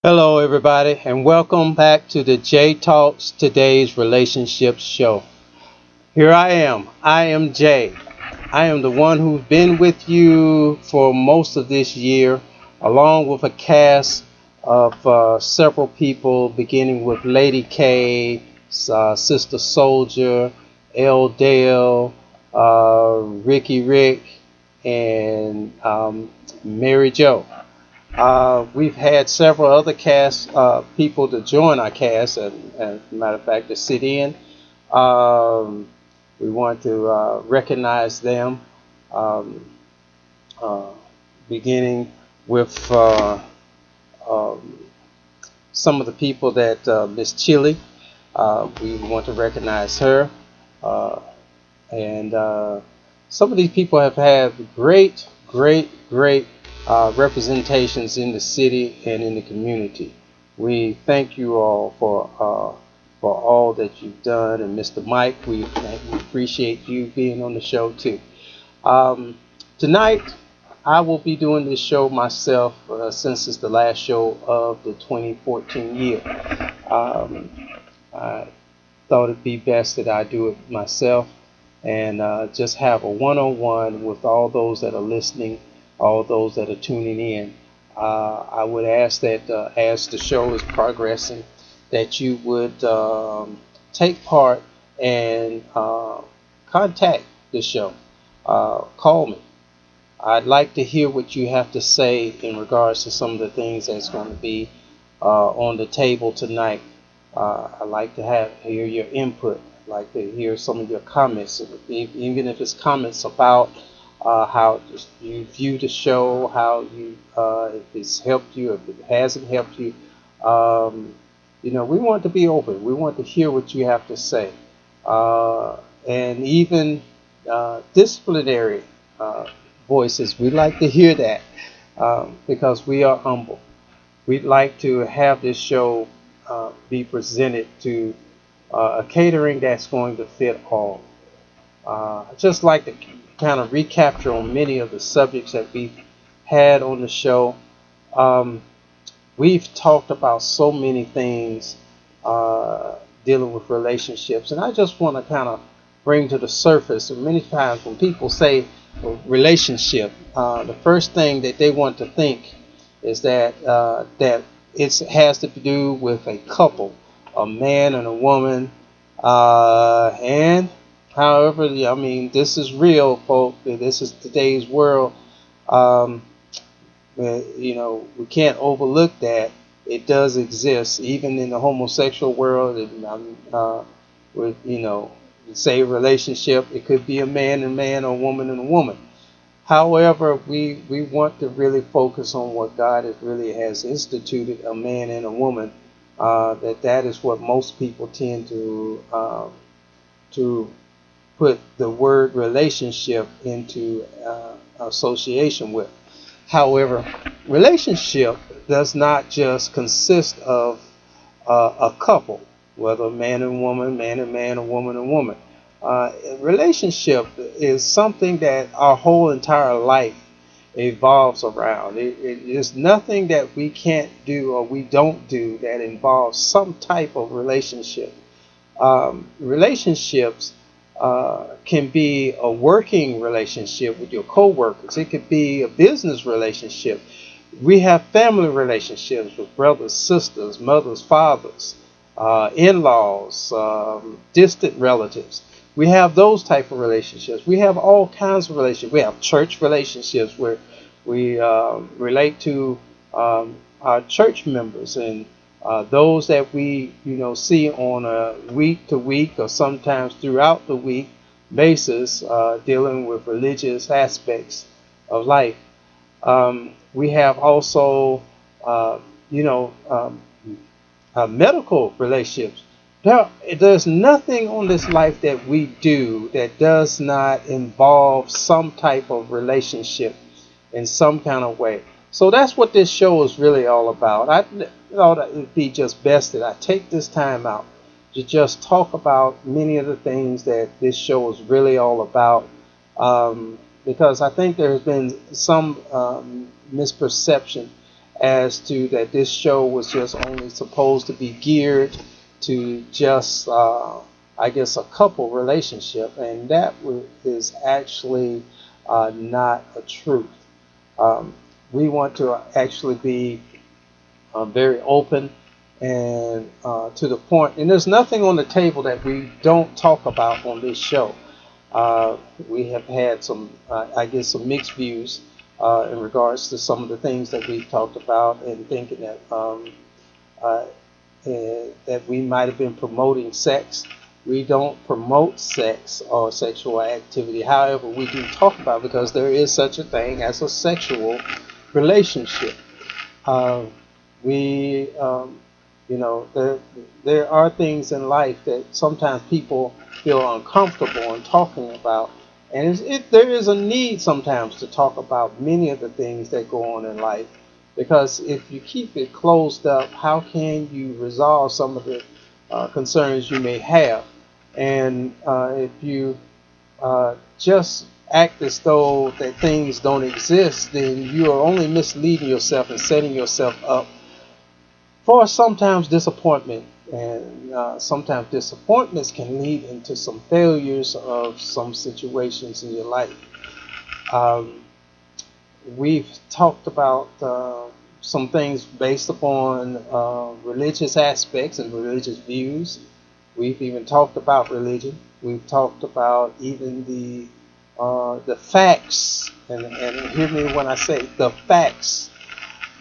Hello, everybody, and welcome back to the Jay Talks Today's Relationships Show. Here I am. I am Jay. I am the one who's been with you for most of this year, along with a cast of several people, beginning with Lady K, Sister Soldier, L. Dale, Ricky Rick, and Mary Jo. We've had several other cast people to join our cast, and as a matter of fact, to sit in. Um, we want to recognize them, um, uh, beginning with um, some of the people that Miss Chili. We want to recognize her, uh, and some of these people have had great representations in the city and in the community. We thank you all for all that you've done, and Mr. Mike, we appreciate you being on the show too. Um, Tonight, I will be doing this show myself since it's the last show of the 2014 year. Um, I thought it'd be best that I do it myself and just have a one-on-one with all those that are listening, all those that are tuning in. I would ask that as the show is progressing, that you would take part and contact the show. Call me. I'd like to hear what you have to say in regards to some of the things that's going to be on the table tonight. I'd like to hear your input. I'd like to hear some of your comments, even if it's comments about how you view the show, how you if it's helped you, if it hasn't helped you. We want to be open. We want to hear what you have to say, and even disciplinary voices. We like to hear that because we are humble. We'd like to have this show be presented to a catering that's going to fit all. I'd just like to kind of recapture on many of the subjects that we've had on the show. We've talked about so many things dealing with relationships, and I just want to kind of bring to the surface. And many times when people say relationship, the first thing that they want to think is that it has to do with a couple, a man and a woman, and however, I mean, this is real, folks. This is today's world. We can't overlook that it does exist, even in the homosexual world. Say relationship, it could be a man and a man or a woman and a woman. However, we want to really focus on what God has instituted, a man and a woman. That is what most people tend to put the word relationship into association with. However, relationship does not just consist of a couple, whether man and woman, man and man, or woman and woman. Relationship is something that our whole entire life evolves around. It is nothing that we can't do or we don't do that involves some type of relationship. Relationships can be a working relationship with your coworkers. It could be a business relationship. We have family relationships with brothers, sisters, mothers, fathers, in-laws, distant relatives. We have those type of relationships. We have all kinds of relationships. We have church relationships where we relate to our church members and those that we see on a week to week or sometimes throughout the week basis, dealing with religious aspects of life. We have also medical relationships. There's nothing on this life that we do that does not involve some type of relationship in some kind of way. So that's what this show is really all about. I thought it would be just best that I take this time out to just talk about many of the things that this show is really all about, because I think there has been some misperception as to that this show was just only supposed to be geared to just, I guess, a couple relationship, and that is actually not a truth. We want to actually be very open and to the point. And there's nothing on the table that we don't talk about on this show. We have had some, I guess, some mixed views in regards to some of the things that we've talked about, and thinking that that we might have been promoting sex. We don't promote sex or sexual activity. However, we do talk about it because there is such a thing as a sexual relationship. There are things in life that sometimes people feel uncomfortable in talking about, and there is a need sometimes to talk about many of the things that go on in life, because if you keep it closed up, how can you resolve some of the concerns you may have? And if you just act as though that things don't exist, then you are only misleading yourself and setting yourself up for sometimes disappointment. And sometimes disappointments can lead into some failures of some situations in your life. We've talked about some things based upon religious aspects and religious views. We've even talked about religion. We've talked about even the facts, and hear me when I say the facts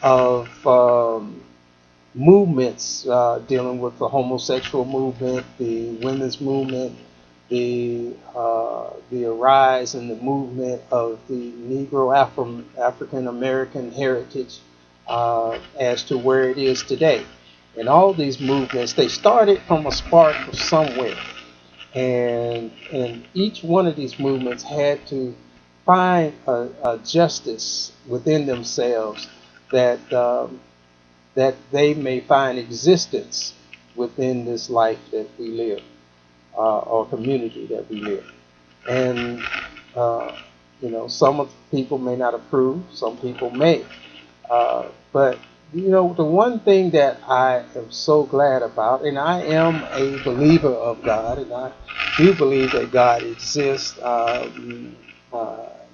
of movements dealing with the homosexual movement, the women's movement, the rise in the movement of the Negro African American heritage as to where it is today. And all these movements, they started from a spark of somewhere. And each one of these movements had to find a justice within themselves that that they may find existence within this life that we live, or community that we live. And some of the people may not approve, some people may, but the one thing that I am so glad about, and I am a believer of God, and I do believe that God exists.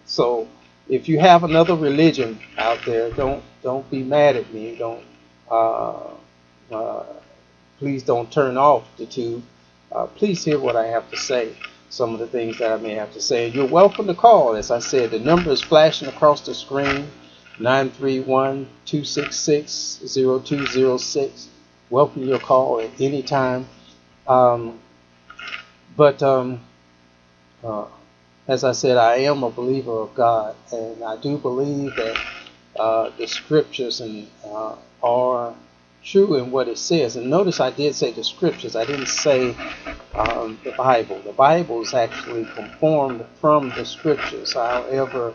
So if you have another religion out there, don't be mad at me. Please don't turn off the tube. Please hear what I have to say. Some of the things that I may have to say. You're welcome to call. As I said, the number is flashing across the screen. 931-266-0206. Welcome your call at any time. As I said, I am a believer of God, and I do believe that the scriptures are true in what it says. And notice I did say the scriptures. I didn't say the Bible. The Bible is actually conformed from the scriptures. However,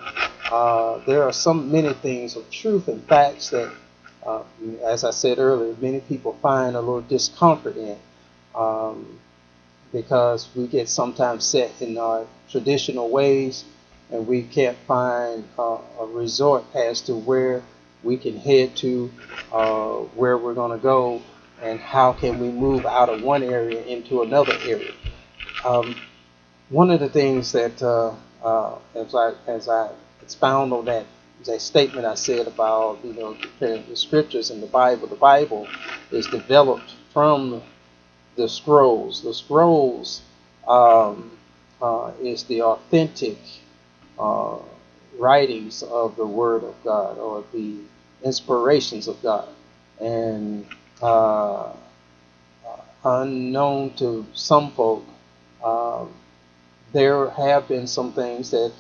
there are many things of truth and facts that, as I said earlier, many people find a little discomfort in, because we get sometimes set in our traditional ways, and we can't find a resort as to where we can head to, where we're going to go, and how can we move out of one area into another area. One of the things that, as I expound on that statement I said about the scriptures and the Bible is developed from the scrolls. The scrolls is the authentic writings of the Word of God, or the inspirations of God. And unknown to some folk, there have been some things that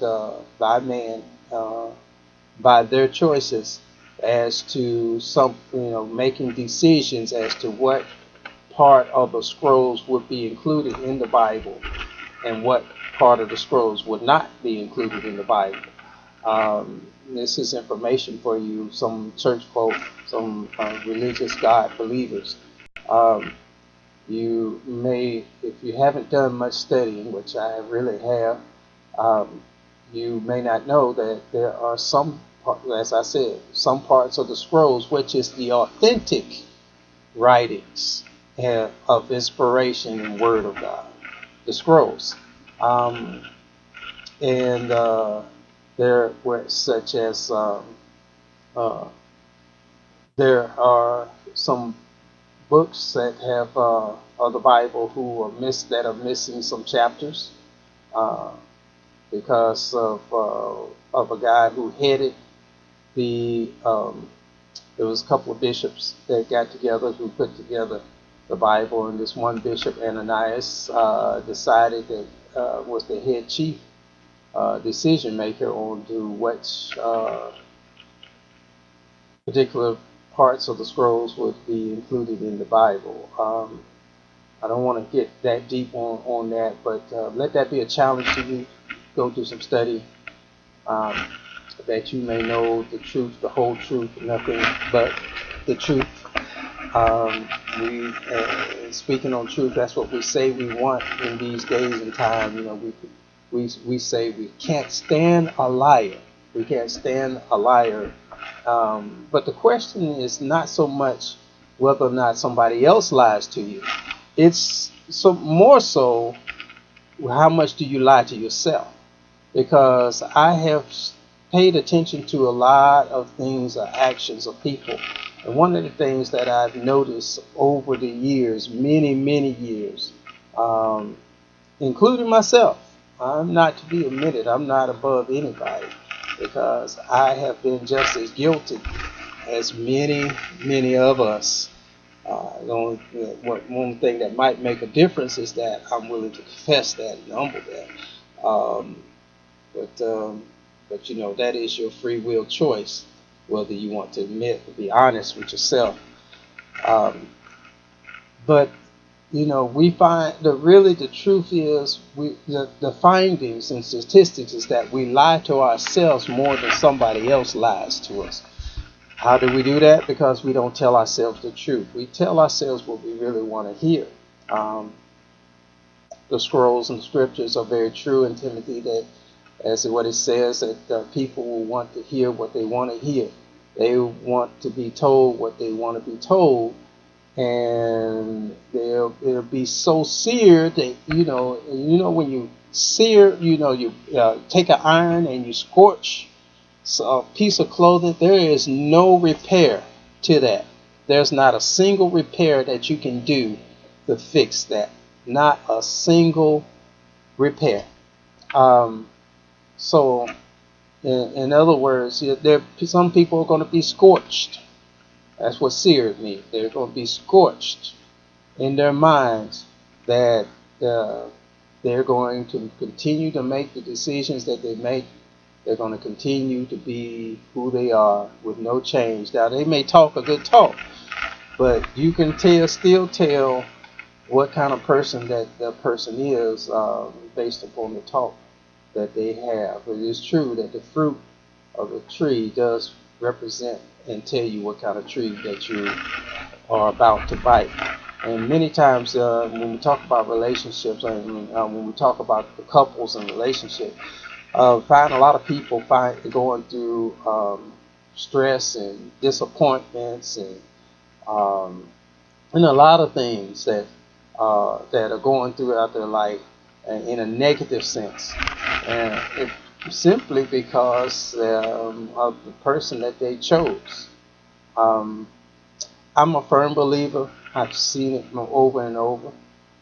by man, by their choices, as to some, making decisions as to what part of the scrolls would be included in the Bible and what part of the scrolls would not be included in the Bible. This is information for you, some church folk, some religious God believers. You may, if you haven't done much studying, which I really have, you may not know that there are some, as I said, some parts of the scrolls, which is the authentic writings of inspiration and Word of God, the scrolls. Um, and there were such as uh, there are some books that have of the Bible that are missing some chapters uh, because of a guy who headed the. There was a couple of bishops that got together who put together the Bible, and this one bishop, Ananias, decided that was the head chief decision maker on to which particular parts of the scrolls would be included in the Bible. I don't want to get that deep on that, but let that be a challenge to you. Go do some study um, that you may know the truth, the whole truth, nothing but the truth. Speaking on truth, that's what we say we want in these days and time. You know, we say we can't stand a liar. We can't stand a liar. But the question is not so much whether or not somebody else lies to you. It's more so how much do you lie to yourself? Because I have paid attention to a lot of things or actions of people. And one of the things that I've noticed over the years, many, many years, including myself, I'm not to be admitted, I'm not above anybody, because I have been just as guilty as many, many of us. One thing that might make a difference is that I'm willing to confess that and humble that. But you know, that is your free will choice, whether you want to admit or be honest with yourself. But you know, we find the truth is the findings and statistics is that we lie to ourselves more than somebody else lies to us. How do we do that? Because we don't tell ourselves the truth. We tell ourselves what we really want to hear. The scrolls and scriptures are very true in Timothy that, as what it says, that people will want to hear what they want to hear. They want to be told what they want to be told, and it'll be so seared that you know when you sear, you take an iron and you scorch a piece of clothing. There is no repair to that. There's not a single repair that you can do to fix that. Not a single repair. So, in other words, some people are going to be scorched. That's what seared means. They're going to be scorched in their minds that they're going to continue to make the decisions that they make. They're going to continue to be who they are with no change. Now, they may talk a good talk, but you can still tell what kind of person that person is based upon the talk that they have. It is true that the fruit of a tree does represent and tell you what kind of tree that you are about to bite. And many times when we talk about relationships and when we talk about the couples and relationships, find a lot of people going through stress and disappointments and a lot of things that are going throughout their life in a negative sense, and simply because of the person that they chose. I'm a firm believer. I've seen it over and over.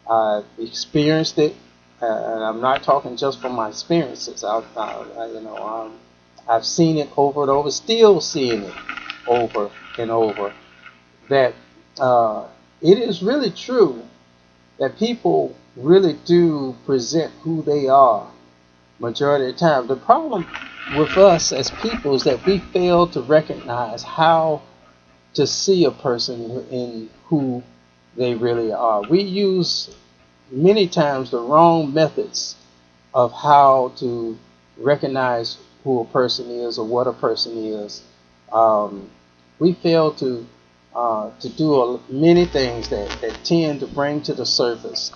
I've experienced it. And I'm not talking just from my experiences. I've seen it over and over, still seeing it over and over. That it is really true that people really do present who they are majority of the time. The problem with us as people is that we fail to recognize how to see a person in who they really are. We use many times the wrong methods of how to recognize who a person is or what a person is. We fail to do many things that tend to bring to the surface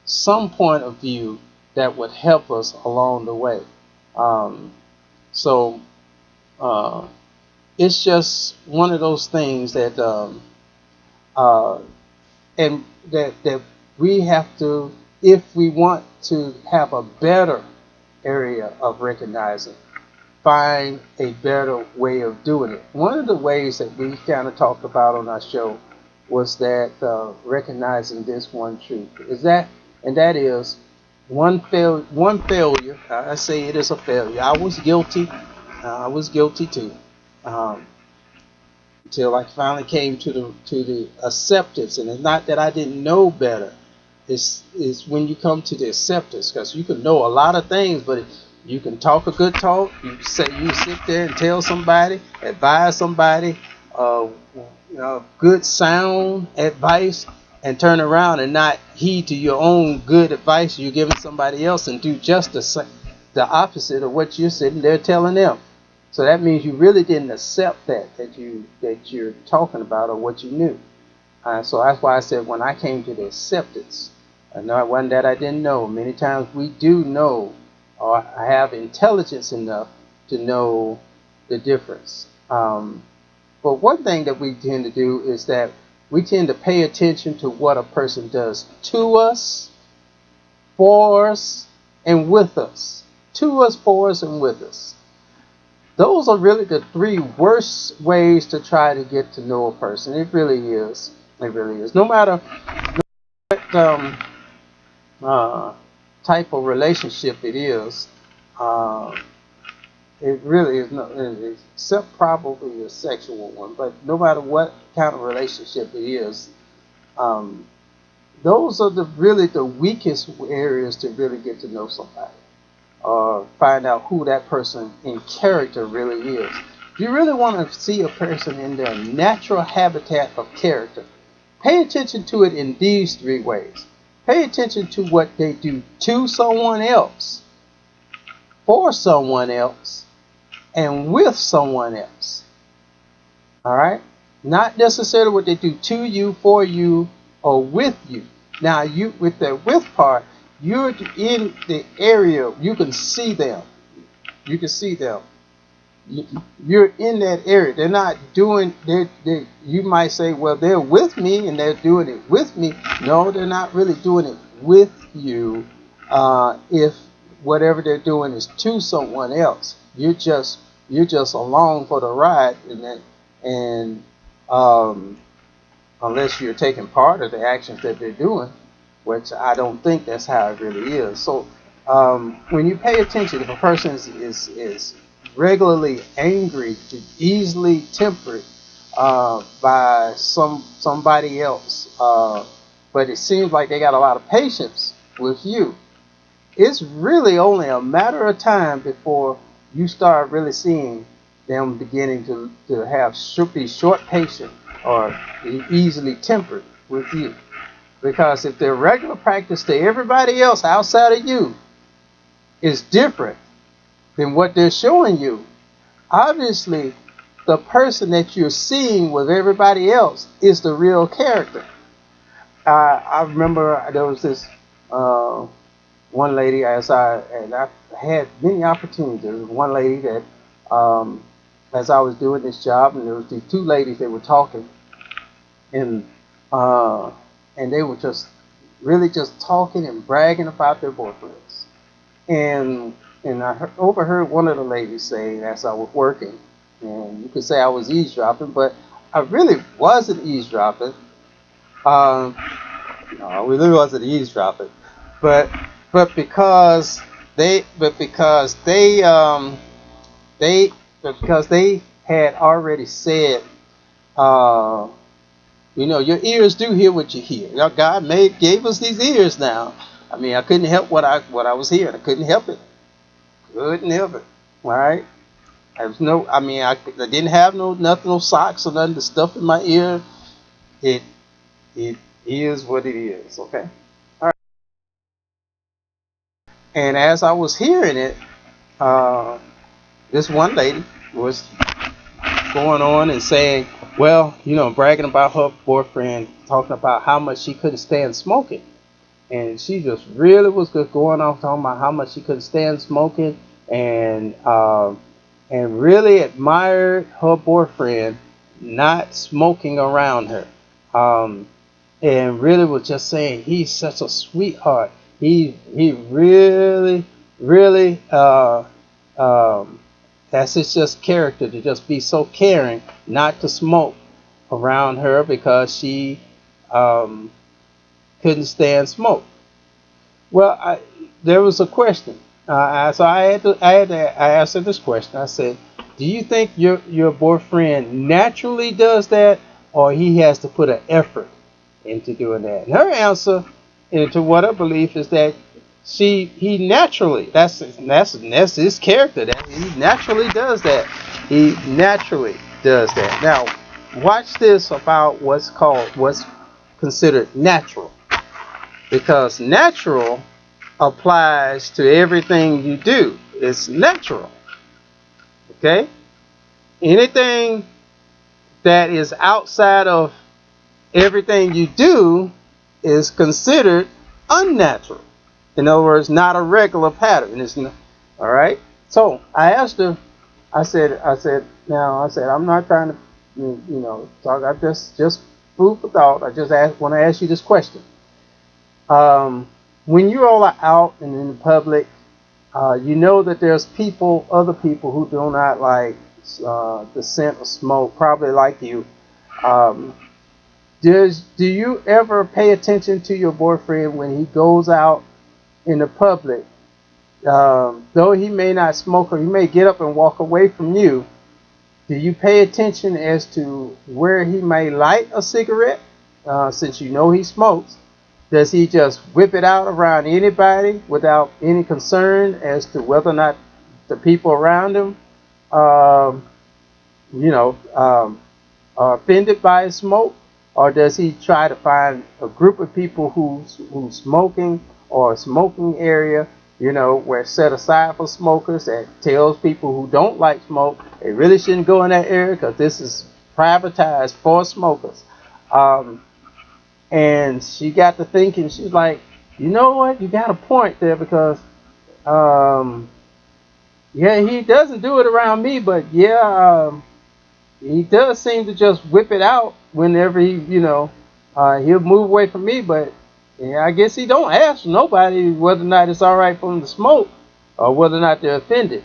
some point of view that would help us along the way. Um, so uh, it's just one of those things that uh, and that we have to, if we want to have a better area of recognizing, find a better way of doing it. One of the ways that we kind of talked about on our show was that recognizing this one truth is that, and that is one failure. I say it is a failure. I was guilty. I was guilty too. Um, until I finally came to the acceptance, and it's not that I didn't know better. It's when you come to the acceptance, because you can know a lot of things, but you can talk a good talk. You sit there and tell somebody, advise somebody, good sound advice, and turn around and not heed to your own good advice you're giving somebody else, and do just the opposite of what you're sitting there telling them. So that means you really didn't accept that you're talking about, or what you knew. So that's why I said when I came to the acceptance, I know it wasn't that I didn't know. Many times we do know, or I have intelligence enough to know the difference. But one thing that we tend to do is that we tend to pay attention to what a person does to us, for us, and with us. To us, for us, and with us. Those are really the three worst ways to try to get to know a person. It really is. It really is. No matter what type of relationship it is, it really is no, except probably a sexual one. But no matter what kind of relationship it is, those are really the weakest areas to really get to know somebody, or find out who that person in character really is. If you really want to see a person in their natural habitat of character, pay attention to it in these three ways. Pay attention to what they do to someone else, for someone else, and with someone else. All right? Not necessarily what they do to you, for you, or with you. Now, you with the with part, you're in the area, you can see them. You can see them. You're in that area. They're not doing, you might say, well, they're with me and they're doing it with me. No, they're not really doing it with you. If whatever they're doing is to someone else, you're just along for the ride, and unless you're taking part of the actions that they're doing, which I don't think that's how it really is. So when you pay attention, if a person is regularly angry, easily tempered by somebody else, but it seems like they got a lot of patience with you, it's really only a matter of time before you start really seeing them beginning to be short patient or easily tempered with you. Because if their regular practice to everybody else outside of you is different than what they're showing you, obviously the person that you're seeing with everybody else is the real character. I remember there was this one lady, and I had many opportunities. There was one lady that, as I was doing this job, and there was these two ladies, they were talking, and they were just really just talking and bragging about their boyfriends. And I overheard one of the ladies say, as I was working, and you could say I was eavesdropping, but I really wasn't eavesdropping. No, I really wasn't eavesdropping. But because they had already said, your ears do hear what you hear. God gave us these ears now. I mean, I couldn't help what I was hearing. I couldn't help it. Couldn't help it. All right. I didn't have no socks or nothing to stuff in my ear. It is what it is. Okay. All right. And as I was hearing it, this one lady was going on and saying, well, bragging about her boyfriend, talking about how much she couldn't stand smoking. and she just really was good going off talking about how much she couldn't stand smoking, and really admired her boyfriend not smoking around her. Um, and really was just saying he's such a sweetheart. He really really that's his just character to just be so caring, not to smoke around her because she um, couldn't stand smoke. Well, there was a question. So I asked her this question. I said, "Do you think your boyfriend naturally does that, or he has to put an effort into doing that?" And her answer, into what I believe, is that he naturally, that's his character. That he naturally does that. He naturally does that. Now, watch this about what's considered natural, because natural applies to everything you do. It's natural. Okay? Anything that is outside of everything you do is considered unnatural. In other words, not a regular pattern. It's not, all right? So I asked her, I'm not trying to, talk. I just food for thought. I just want to ask you this question. When you all are out and in the public, you know that there's other people who do not like the scent of smoke, probably like you. Um, do you ever pay attention to your boyfriend when he goes out in the public? Though he may not smoke, or he may get up and walk away from you, do you pay attention as to where he may light a cigarette? Since you know he smokes, does he just whip it out around anybody without any concern as to whether or not the people around him, um, are offended by his smoke? Or does he try to find a group of people who's smoking, or a smoking area, where it's set aside for smokers, that tells people who don't like smoke they really shouldn't go in that area because this is privatized for smokers? And she got to thinking, she's like, you know what, you got a point there, because yeah, he doesn't do it around me, but yeah, he does seem to just whip it out whenever he'll move away from me. But yeah, I guess he don't ask nobody whether or not it's all right for him to smoke, or whether or not they're offended.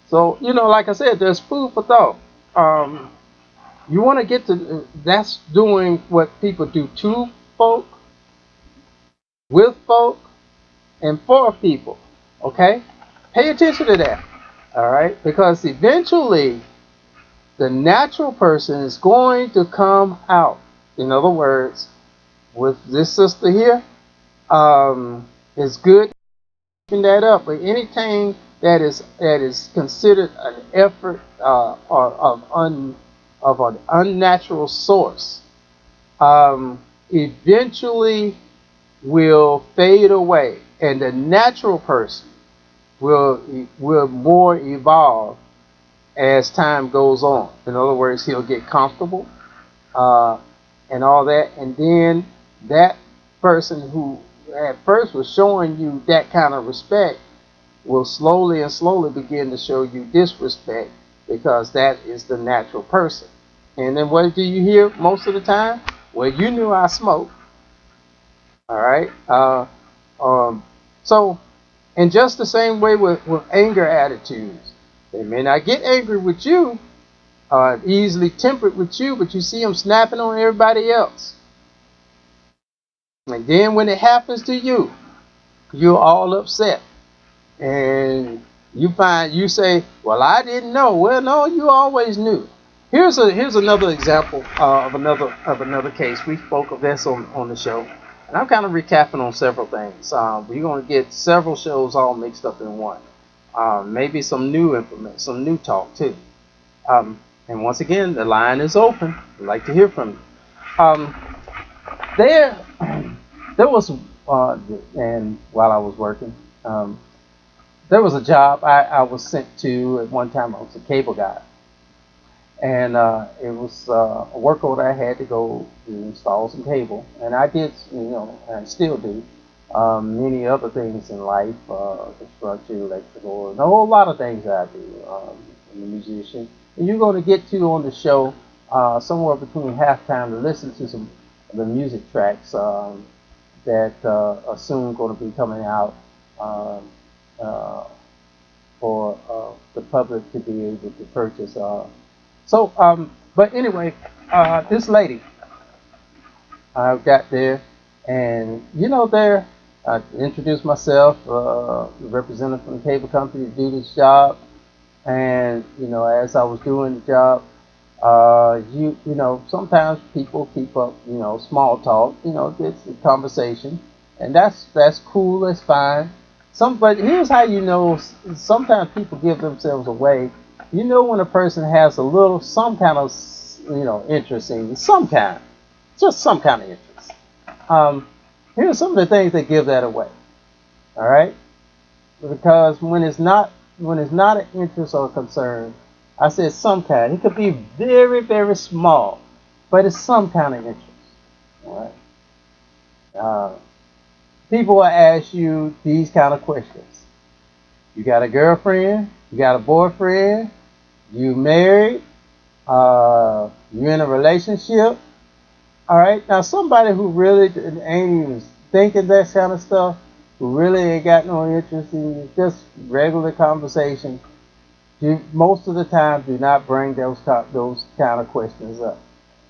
So, like I said, there's food for thought. You want to get to, that's doing what people do to folk, with folk, and for people. Okay? Pay attention to that. All right? Because eventually, the natural person is going to come out. In other words, with this sister here, it's good keeping that up. But anything that is considered an effort, or of an unnatural source, eventually will fade away, and the natural person will more evolve as time goes on. In other words, he'll get comfortable, and all that, and then that person who at first was showing you that kind of respect will slowly and slowly begin to show you disrespect, because that is the natural person. And then what do you hear most of the time? Well, you knew I smoked. All right. So, in just the same way with anger attitudes, they may not get angry with you, easily tempered with you, but you see them snapping on everybody else. And then when it happens to you, you're all upset. And you say, well, I didn't know. Well, no, you always knew. Here's another example of another case. We spoke of this on the show. And I'm kind of recapping on several things. We're going to get several shows all mixed up in one. Maybe some new information, some new talk too. And once again, the line is open. I'd like to hear from you. There was, and while I was working, there was a job I was sent to at one time. I was a cable guy. And it was a work order. I had to go to install some cable. And I did, and I still do, many other things in life, construction, electrical, and a whole lot of things that I do. I'm a musician. And you're going to get to on the show somewhere between halftime to listen to some of the music tracks that are soon going to be coming out um, uh, for the public to be able to purchase. But anyway, this lady, I got there, and there, I introduced myself, representative from the cable company to do this job, and as I was doing the job, sometimes people keep up, small talk, it's a conversation, and that's cool, that's fine. But here's how sometimes people give themselves away. When a person has a little, some kind of, interest in you, just some kind of interest. Um, Here's some of the things that give that away. All right, because when it's not an interest or a concern, I said some kind. It could be very very small, but it's some kind of interest. All right. People will ask you these kind of questions. You got a girlfriend? You got a boyfriend? You married? You in a relationship? All right. Now, somebody who really ain't even thinking that kind of stuff, who really ain't got no interest in just regular conversation, most of the time do not bring those kind of questions up.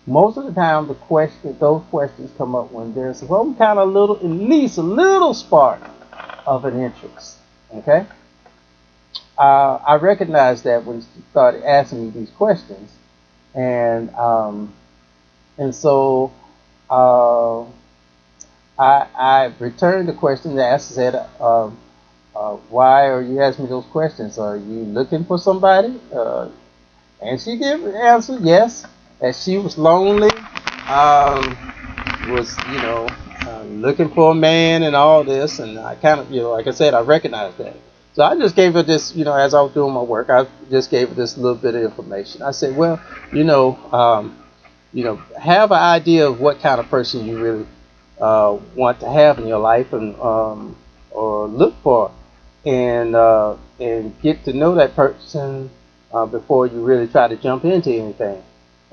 Most of the time, those questions come up when there's some kind of at least a little spark of an interest. Okay. I recognized that when she started asking me these questions, and so uh, I returned the question and asked, said, why are you asking me those questions? Are you looking for somebody? And she gave the answer, yes, that she was lonely, was, looking for a man and all this. And I kind of, like I said, I recognized that. So I just gave her this, as I was doing my work, I just gave her this little bit of information. I said, well, have an idea of what kind of person you really want to have in your life, and or look for, and get to know that person before you really try to jump into anything.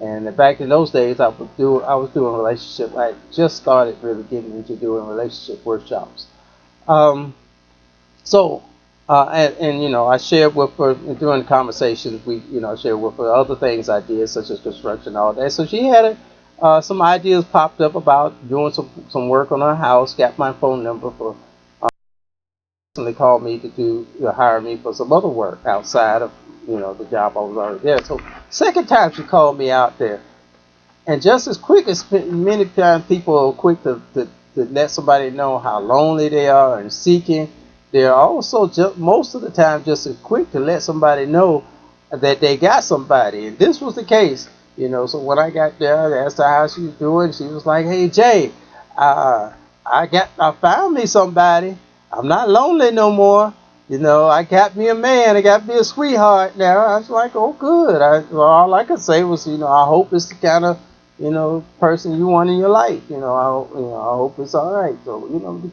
And back in those days, I was doing relationship. I just started really getting into doing relationship workshops. Um, so, I shared with her during the conversations. I shared with her other things I did, such as construction and all that. So she had some ideas popped up about doing some work on her house. Got my phone number for. Recently called me to hire me for some other work outside of the job I was already there. So second time she called me out there, and just as quick as many times people are quick to let somebody know how lonely they are and seeking, they're also most of the time just as quick to let somebody know that they got somebody. And this was the case, So when I got there, I asked her how she was doing. She was like, "Hey Jay, I found me somebody. I'm not lonely no more. I got me a man. I got me a sweetheart now." I was like, "Oh, good." All I could say was, I hope it's the kind of, person you want in your life. I hope it's all right. So,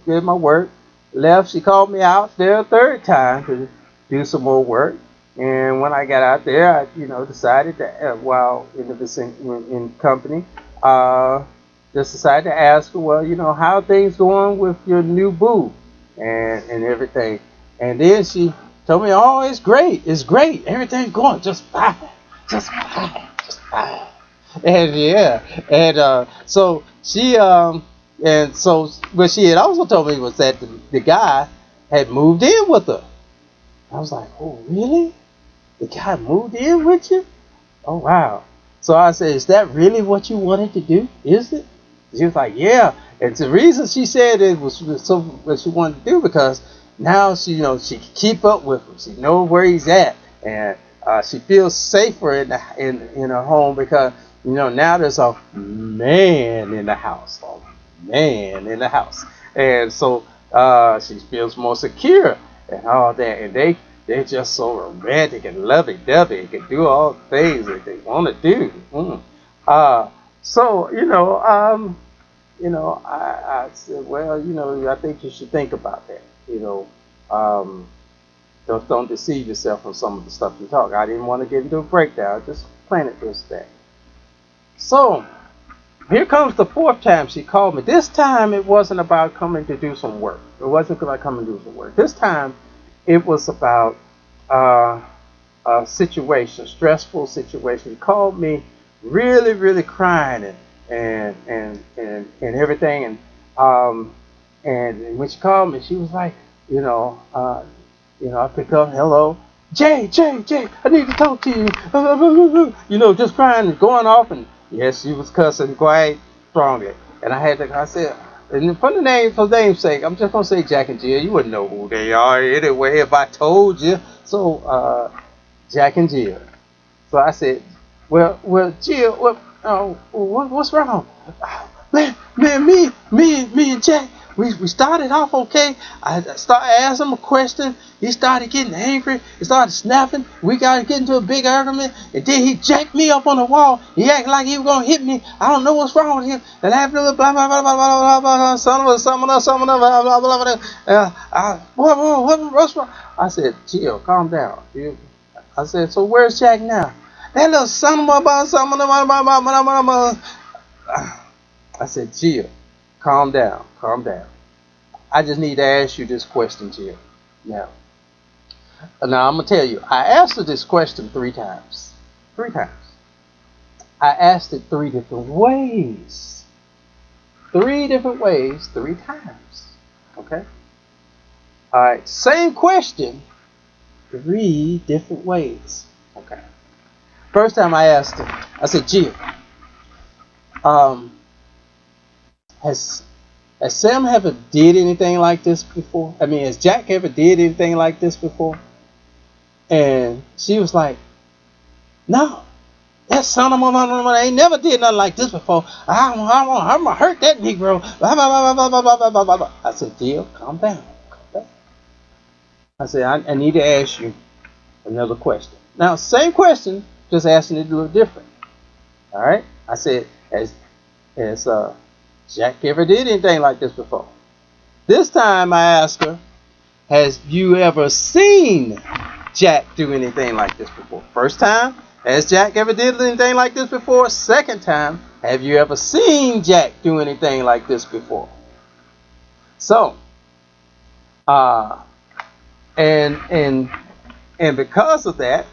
did my work, left. She called me out there a third time to do some more work. And when I got out there, I, decided to, while in in company, just decided to ask her, well, how are things going with your new boo? And everything. And then she told me, "Oh, it's great, everything's going just fine, just fine, just fine." And yeah, and so she and so what she had also told me was that the guy had moved in with her. I was like, "Oh, really? The guy moved in with you? Oh, wow." So I said, "Is that really what you wanted to do? Is it?" She was like, "Yeah." And the reason she said it was so what she wanted to do, because now she can keep up with him. She knows where he's at, and she feels safer in her home because now there's a man in the house, and so she feels more secure and all that. And they're just so romantic and lovey-dovey and can do all the things that they want to do. So I said, well, I think you should think about that. Um, don't deceive yourself on some of the stuff you talk. I didn't want to get into a breakdown. Just planted this thing. So here comes the fourth time she called me. This time it wasn't about coming to do some work. It wasn't about coming to do some work. This time it was about uh, a situation, stressful situation. She called me really, really crying and everything. And when she called me, she was like, I picked up, hello, Jay, I need to talk to you. Just crying and going off, and yes, she was cussing quite strongly. And I said, and for the name's sake, I'm just gonna say Jack and Jill. You wouldn't know who they are anyway if I told you. So, Jack and Jill. So I said, well, Jill, what's wrong? Man, me and Jack, we started off okay. I started asking him a question. He started getting angry. He started snapping. We got to get into a big argument. And then he jacked me up on the wall. He acted like he was going to hit me. I don't know what's wrong with him. And after blah, blah, blah, blah, blah, blah, blah, what's wrong? I said, Jill, calm down. I said, so where's Jack now? That little son of a... I said, Jill, calm down. I just need to ask you this question, Jill. Now I'm going to tell you, I asked her this question 3 times. 3 times. I asked it 3 different ways. 3 different ways, 3 times. Okay? All right, same question, 3 different ways. Okay. First time I asked her, I said, Jill, has Sam ever did anything like this before? I mean, has Jack ever did anything like this before? And she was like, no, that son of a ain't never did nothing like this before. I'm gonna hurt that Negro. I said, Jill, calm down. I said, I need to ask you another question. Now, same question, just asking it a little different. All right? I said, has Jack ever did anything like this before? This time I asked her, has you ever seen Jack do anything like this before? First time, has Jack ever did anything like this before? Second time, have you ever seen Jack do anything like this before? So, and because of that,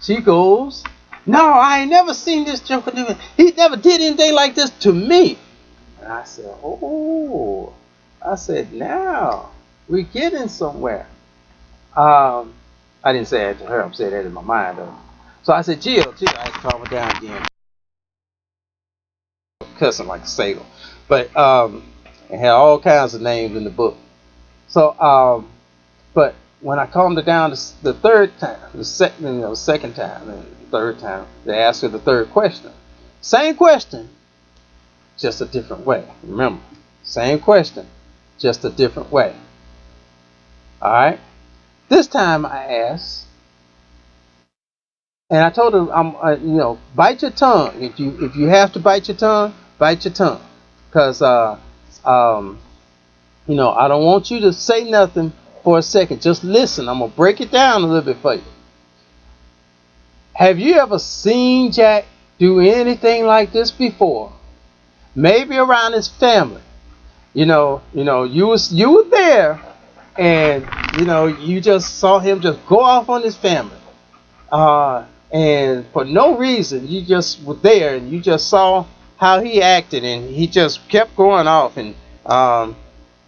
she goes, no, I ain't never seen this joker do it. He never did anything like this to me. And I said, now we're getting somewhere. I didn't say that to her. I'm saying that in my mind, though. So I said, Jill, I had to calm her down again. Cussing like a sailor. But, it had all kinds of names in the book. So, but when I calmed her down the third time, second time, and the third time, they asked her the third question. Same question, just a different way. Remember, same question, just a different way. All right. This time I asked, and I told her, bite your tongue. If you have to bite your tongue, because I don't want you to say nothing for a second. Just listen. I'm gonna break it down a little bit for you. Have you ever seen Jack do anything like this before? Maybe around his family. You were there, and you just saw him just go off on his family. And for no reason, you just were there and you just saw how he acted, and he just kept going off, and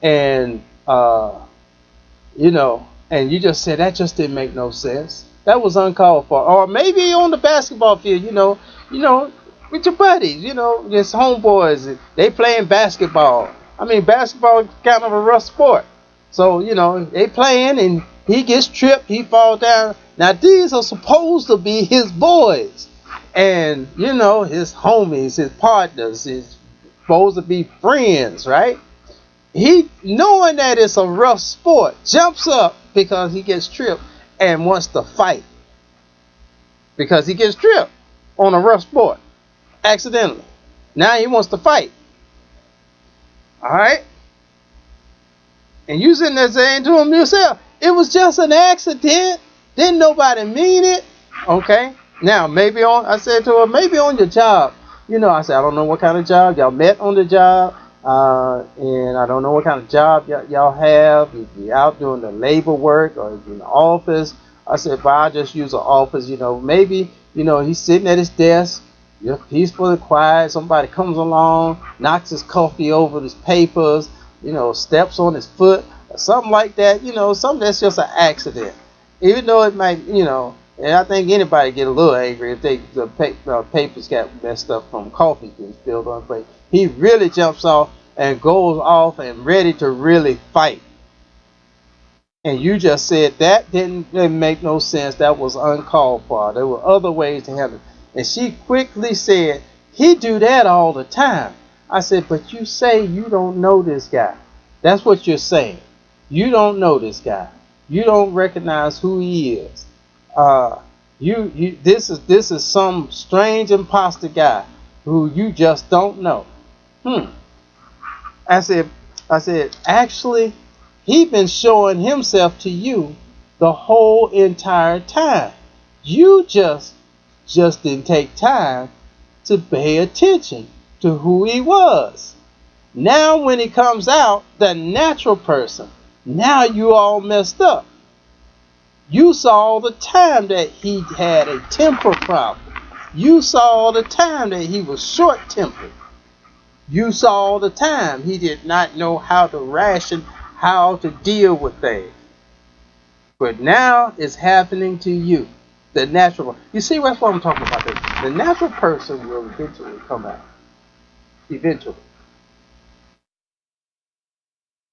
and you just said that just didn't make no sense. That was uncalled for. Or maybe on the basketball field, with your buddies, just homeboys, they playing basketball. I mean, basketball is kind of a rough sport. So, they playing and he gets tripped, he falls down. Now, these are supposed to be his boys. And, his homies, his partners, his supposed to be friends, right? He, knowing that it's a rough sport, jumps up because he gets tripped and wants to fight. Because he gets tripped on a rough sport, accidentally. Now he wants to fight. All right? And you sitting there saying to him yourself, it was just an accident. Didn't nobody mean it. Okay? Now, I said to her, maybe on your job. I said, I don't know what kind of job. Y'all met on the job. And I don't know what kind of job y'all have. If you're out doing the labor work or in the office. I said, but I'll just use an office. Maybe, he's sitting at his desk. You're peaceful and quiet. Somebody comes along, knocks his coffee over his papers, steps on his foot, or something like that. Something that's just an accident. Even though it might, and I think anybody get a little angry if the papers got messed up from coffee being spilled on. But he really jumps off and goes off and ready to really fight. And you just said that didn't make no sense. That was uncalled for. There were other ways to handle it. And she quickly said, he do that all the time. I said, but you say you don't know this guy. That's what you're saying. You don't know this guy. You don't recognize who he is. This is some strange imposter guy who you just don't know. I said, actually, he been showing himself to you the whole entire time. You just didn't take time to pay attention to who he was. Now when he comes out, the natural person, now you all messed up. You saw all the time that he had a temper problem. You saw all the time that he was short-tempered. You saw all the time he did not know how to ration, how to deal with things. But now it's happening to you. The natural. You see, that's what I'm talking about. The natural person will eventually come out. Eventually.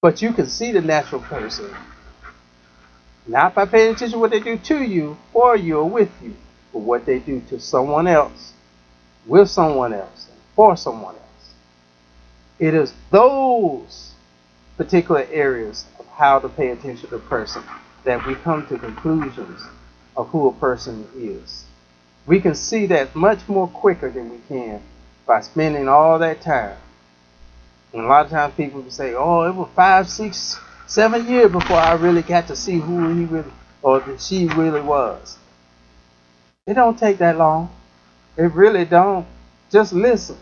But you can see the natural person not by paying attention to what they do to you, for you, or with you, but what they do to someone else, with someone else, for someone else. It is those particular areas of how to pay attention to a person that we come to conclusions of who a person is. We can see that much more quicker than we can by spending all that time. And a lot of times people will say, oh, it was 5, 6, 7 years before I really got to see who he really or she really was. It don't take that long. It really don't. Just listen.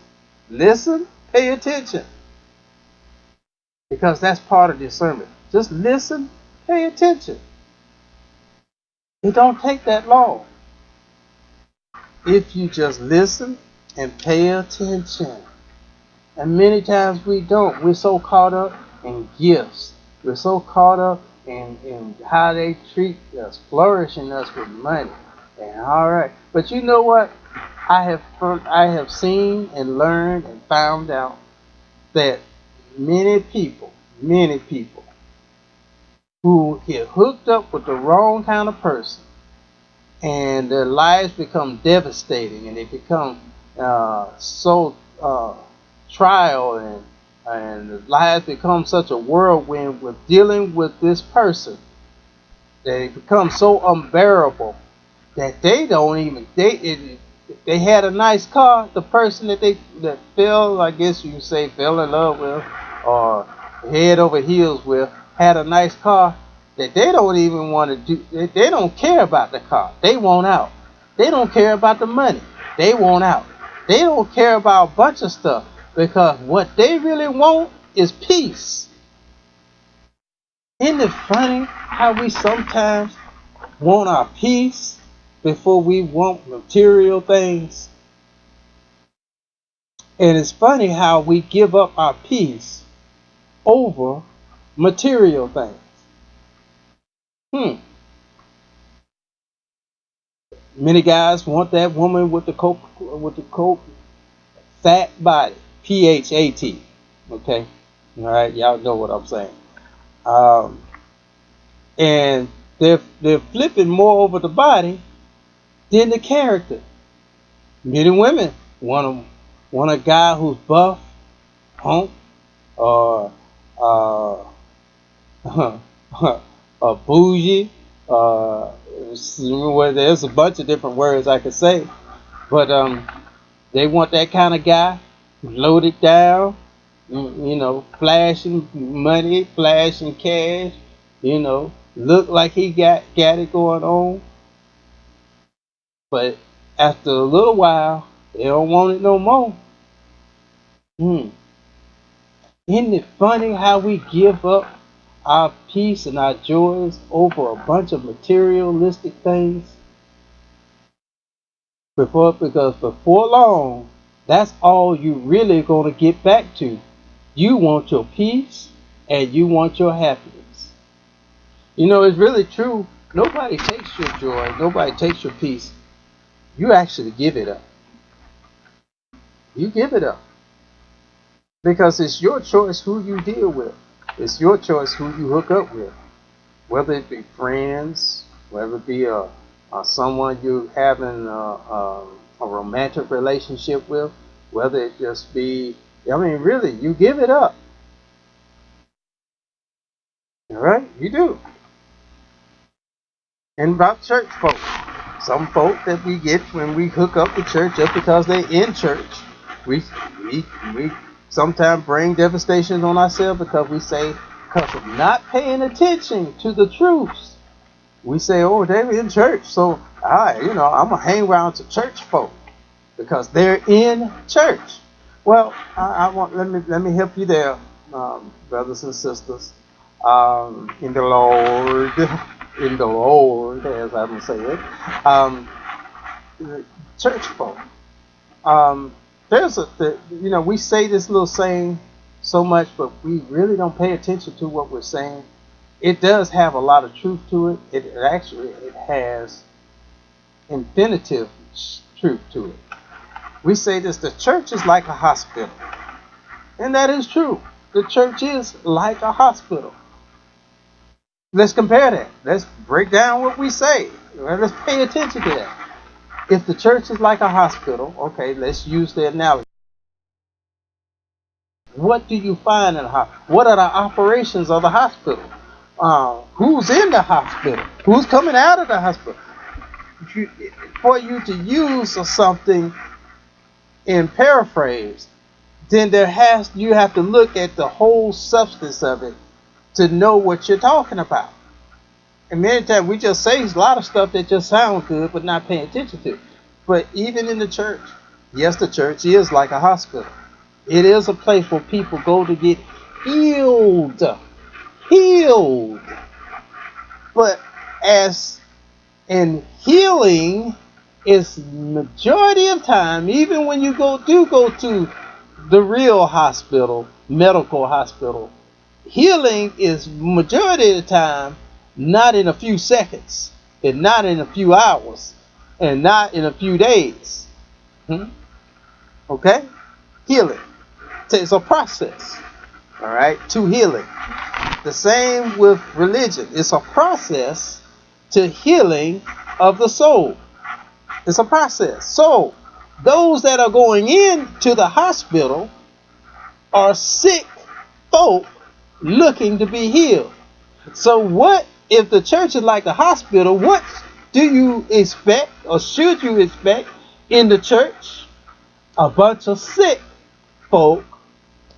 Listen, pay attention. Because that's part of discernment. Just listen, pay attention. It don't take that long. If you just listen and pay attention. And many times we don't. We're so caught up in gifts. We're so caught up in how they treat us, flourishing us with money. And all right. But you know what? I have seen and learned and found out that many people who get hooked up with the wrong kind of person and their lives become devastating and they become so trial and their lives become such a whirlwind with dealing with this person that it becomes so unbearable that they don't even if they had a nice car, the person that fell, I guess you say fell in love with or head over heels with had a nice car, that they don't even want to do. They don't care about the car. They want out. They don't care about the money. They want out. They don't care about a bunch of stuff because what they really want is peace. Isn't it funny how we sometimes want our peace before we want material things? And it's funny how we give up our peace over material things. Many guys want that woman with the fat body, PHAT. Okay, all right, y'all know what I'm saying. And they're flipping more over the body than the character. Many women want a guy who's buff, hunk, or bougie. There's a bunch of different words I could say, but they want that kind of guy, loaded down, You know, flashing money, flashing cash, you know, look like he got it going on, but after a little while, they don't want it no more. Hmm. Isn't it funny how we give up our peace and our joys over a bunch of materialistic things? Because before long, that's all you really going to get back to. You want your peace and you want your happiness. You know, it's really true. Nobody takes your joy, nobody takes your peace. You actually give it up. You give it up. Because it's your choice who you deal with. It's your choice who you hook up with. Whether it be friends, whether it be someone you're having a romantic relationship with, whether it just be, I mean, really, you give it up. All right? You do. And about church folk. Some folk that we get when we hook up with church just because they in church, we we sometimes bring devastation on ourselves because we say, because of not paying attention to the truths. We say, oh, they're in church, so I'm gonna hang around to church folk because they're in church. Well, I want let me help you there, brothers and sisters, in the Lord, in the Lord, as I'm gonna say it. Church folk. We say this little saying so much, but we really don't pay attention to what we're saying. It does have a lot of truth to it. It has infinitive truth to it. We say this: the church is like a hospital, and that is true. The church is like a hospital. Let's compare that. Let's break down what we say. Let's pay attention to that. If the church is like a hospital, okay, let's use the analogy. What do you find in a hospital? What are the operations of the hospital? Who's in the hospital? Who's coming out of the hospital? For you to use something in paraphrase, then you have to look at the whole substance of it to know what you're talking about. And many times we just say a lot of stuff that just sounds good, but not paying attention to. But even in the church, yes, the church is like a hospital. It is a place where people go to get healed. Healed. But as in healing is majority of time, even when you go to the real hospital, medical hospital, healing is majority of the time not in a few seconds, and not in a few hours, and not in a few days. Okay? Healing. It's a process. All right? To healing. The same with religion. It's a process to healing of the soul. It's a process. So, those that are going into the hospital are sick folk looking to be healed. So what if the church is like a hospital? What do you expect, or should you expect, in the church? A bunch of sick folk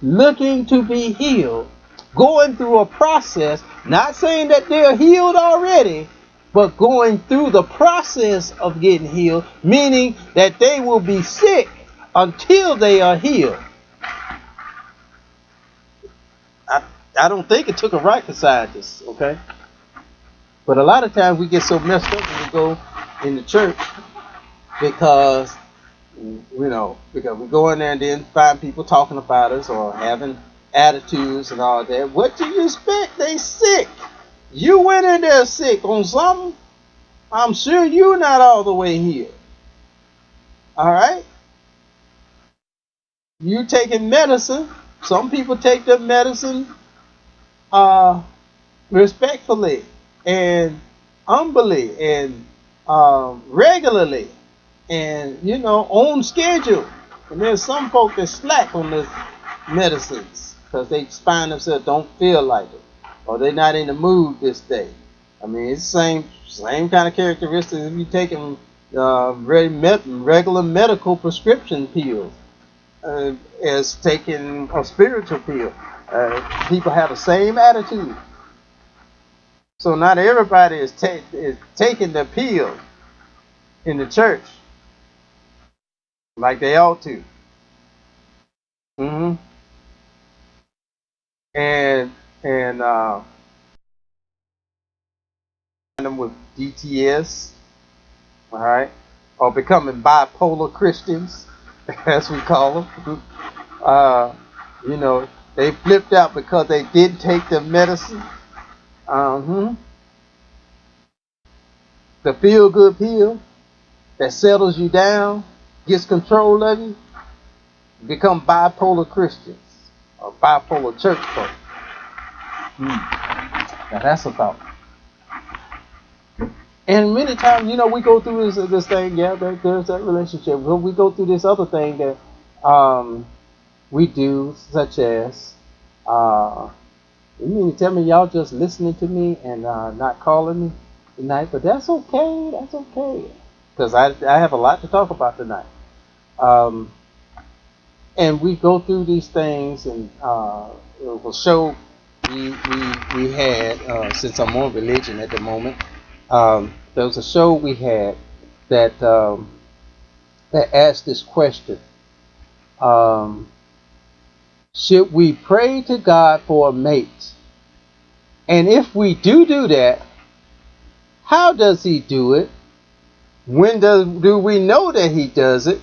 looking to be healed, going through a process, not saying that they're healed already, but going through the process of getting healed, meaning that they will be sick until they are healed. I don't think it took a rocket scientist, okay? But a lot of times we get so messed up when we go in the church because we go in there and then find people talking about us or having attitudes and all that. What do you expect? They sick. You went in there sick on something. I'm sure you're not all the way healed. All right? You taking medicine. Some people take their medicine respectfully and humbly and regularly and on schedule. And there's some folk that slack on the medicines because they find themselves don't feel like it or they're not in the mood this day. I mean, it's the same kind of characteristics if you're taking regular medical prescription pills. as taking a spiritual pill. People have the same attitude. So not everybody is taking the pill in the church like they ought to. hmm and them with DTS, all right, or becoming bipolar Christians, as we call them. You know, they flipped out because they didn't take the medicine. The feel good pill that settles you down, gets control of you, become bipolar Christians or bipolar church folk. Now that's about. And many times, you know, we go through this thing. Yeah, there's that relationship. But we go through this other thing that we do, such as, you mean to tell me y'all just listening to me and not calling me tonight? But that's okay. That's okay. Because I have a lot to talk about tonight. And we go through these things, and it will show we had, since I'm on religion at the moment, there was a show we had that that asked this question. Should we pray to God for a mate? And if we do that, how does he do it? When do we know that he does it?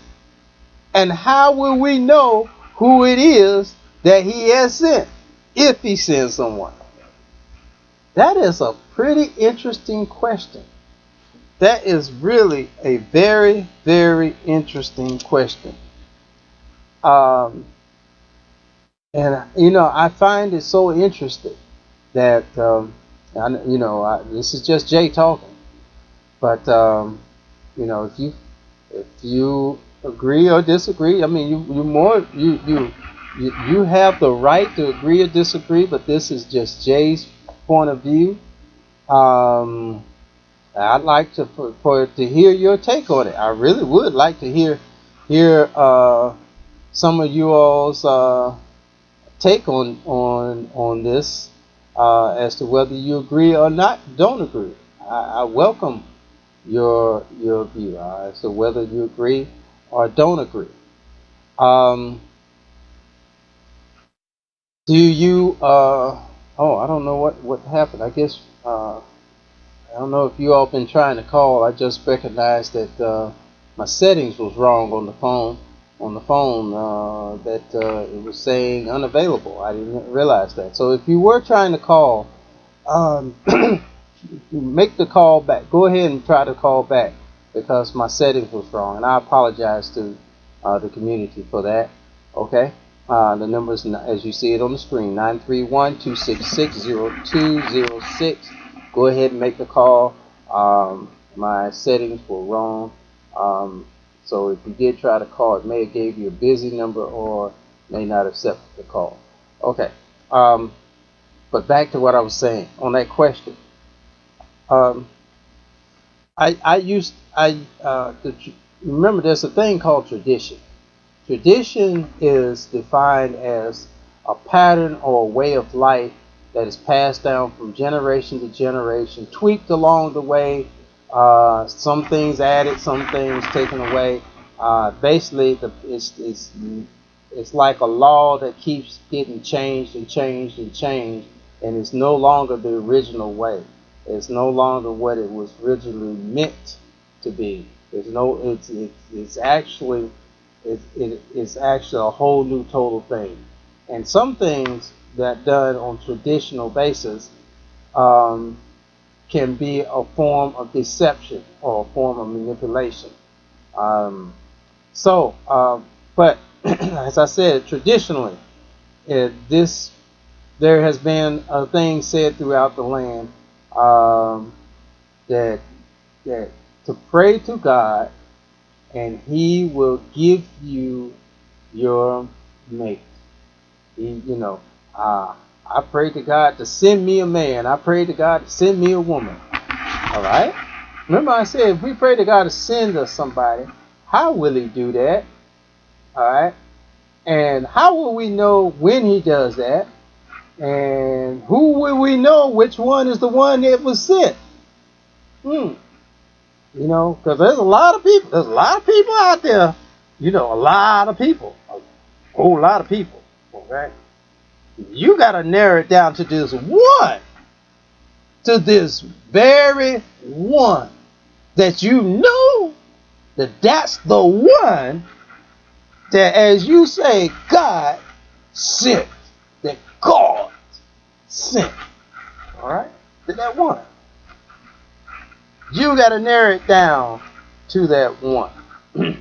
And how will we know who it is that he has sent, if he sends someone? That is a pretty interesting question. That is really a very, very interesting question. And you know, I find it so interesting that this is just Jay talking, but you know, if you agree or disagree, I mean, you have the right to agree or disagree, but this is just Jay's point of view. I'd like to hear your take on it. I really would like to hear some of you all's take on this, as to whether you agree or don't agree. I welcome your view as to whether you agree or don't agree. Do you I don't know what happened. I guess I don't know if you all been trying to call. I just recognized that my settings was wrong on the phone. That it was saying unavailable. I didn't realize that. So if you were trying to call, make the call back. Go ahead and try to call back, because my settings was wrong, and I apologize to the community for that. Okay. The number is, as you see it on the screen, 931-266-0206. Go ahead and make the call. My settings were wrong. So if you did try to call, it may have gave you a busy number or may not accept the call. Okay. But back to what I was saying on that question. Remember, there's a thing called tradition. Tradition is defined as a pattern or a way of life that is passed down from generation to generation, tweaked along the way. Some things added, some things taken away. Basically, it's like a law that keeps getting changed and changed and changed, and it's no longer the original way. It's no longer what it was originally meant to be. It's actually a whole new total thing. And some things that done on traditional basis can be a form of deception or a form of manipulation. But as I said, traditionally, there has been a thing said throughout the land, that to pray to God and He will give you your mate. I pray to God to send me a man. I pray to God to send me a woman. All right? Remember I said, if we pray to God to send us somebody, how will He do that? All right? And how will we know when he does that? And who will we know which one is the one that was sent? Hmm. You know, because there's a lot of people. There's a lot of people out there. You know, a lot of people. A whole lot of people. Okay? You got to narrow it down to this one. To this very one. That you know that that's the one that, as you say, God sent. That God sent. All right? To that one. You got to narrow it down to that one. And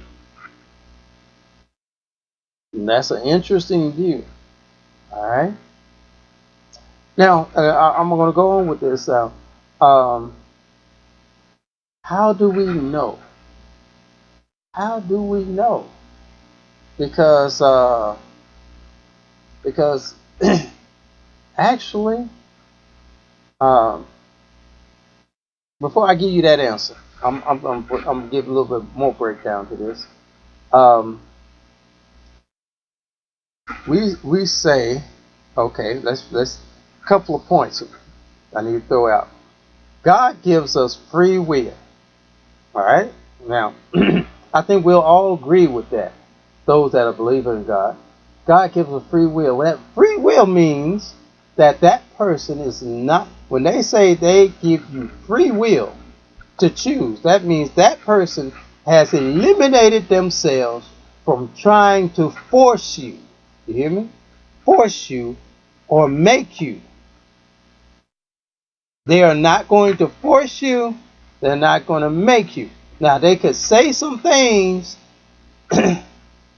that's an interesting view. All right. Now, I'm going to go on with this. How do we know? How do we know? Because actually, before I give you that answer, I'm gonna give a little bit more breakdown to this. We say, okay, let's couple of points I need to throw out. God gives us free will. All right. Now, I think we'll all agree with that. Those that are believers in God, God gives us free will. Well, that free will means that that person is not. When they say they give you free will to choose, that means that person has eliminated themselves from trying to force you. You hear me? Force you or make you. They are not going to force you. They're not going to make you. Now, they could say some things to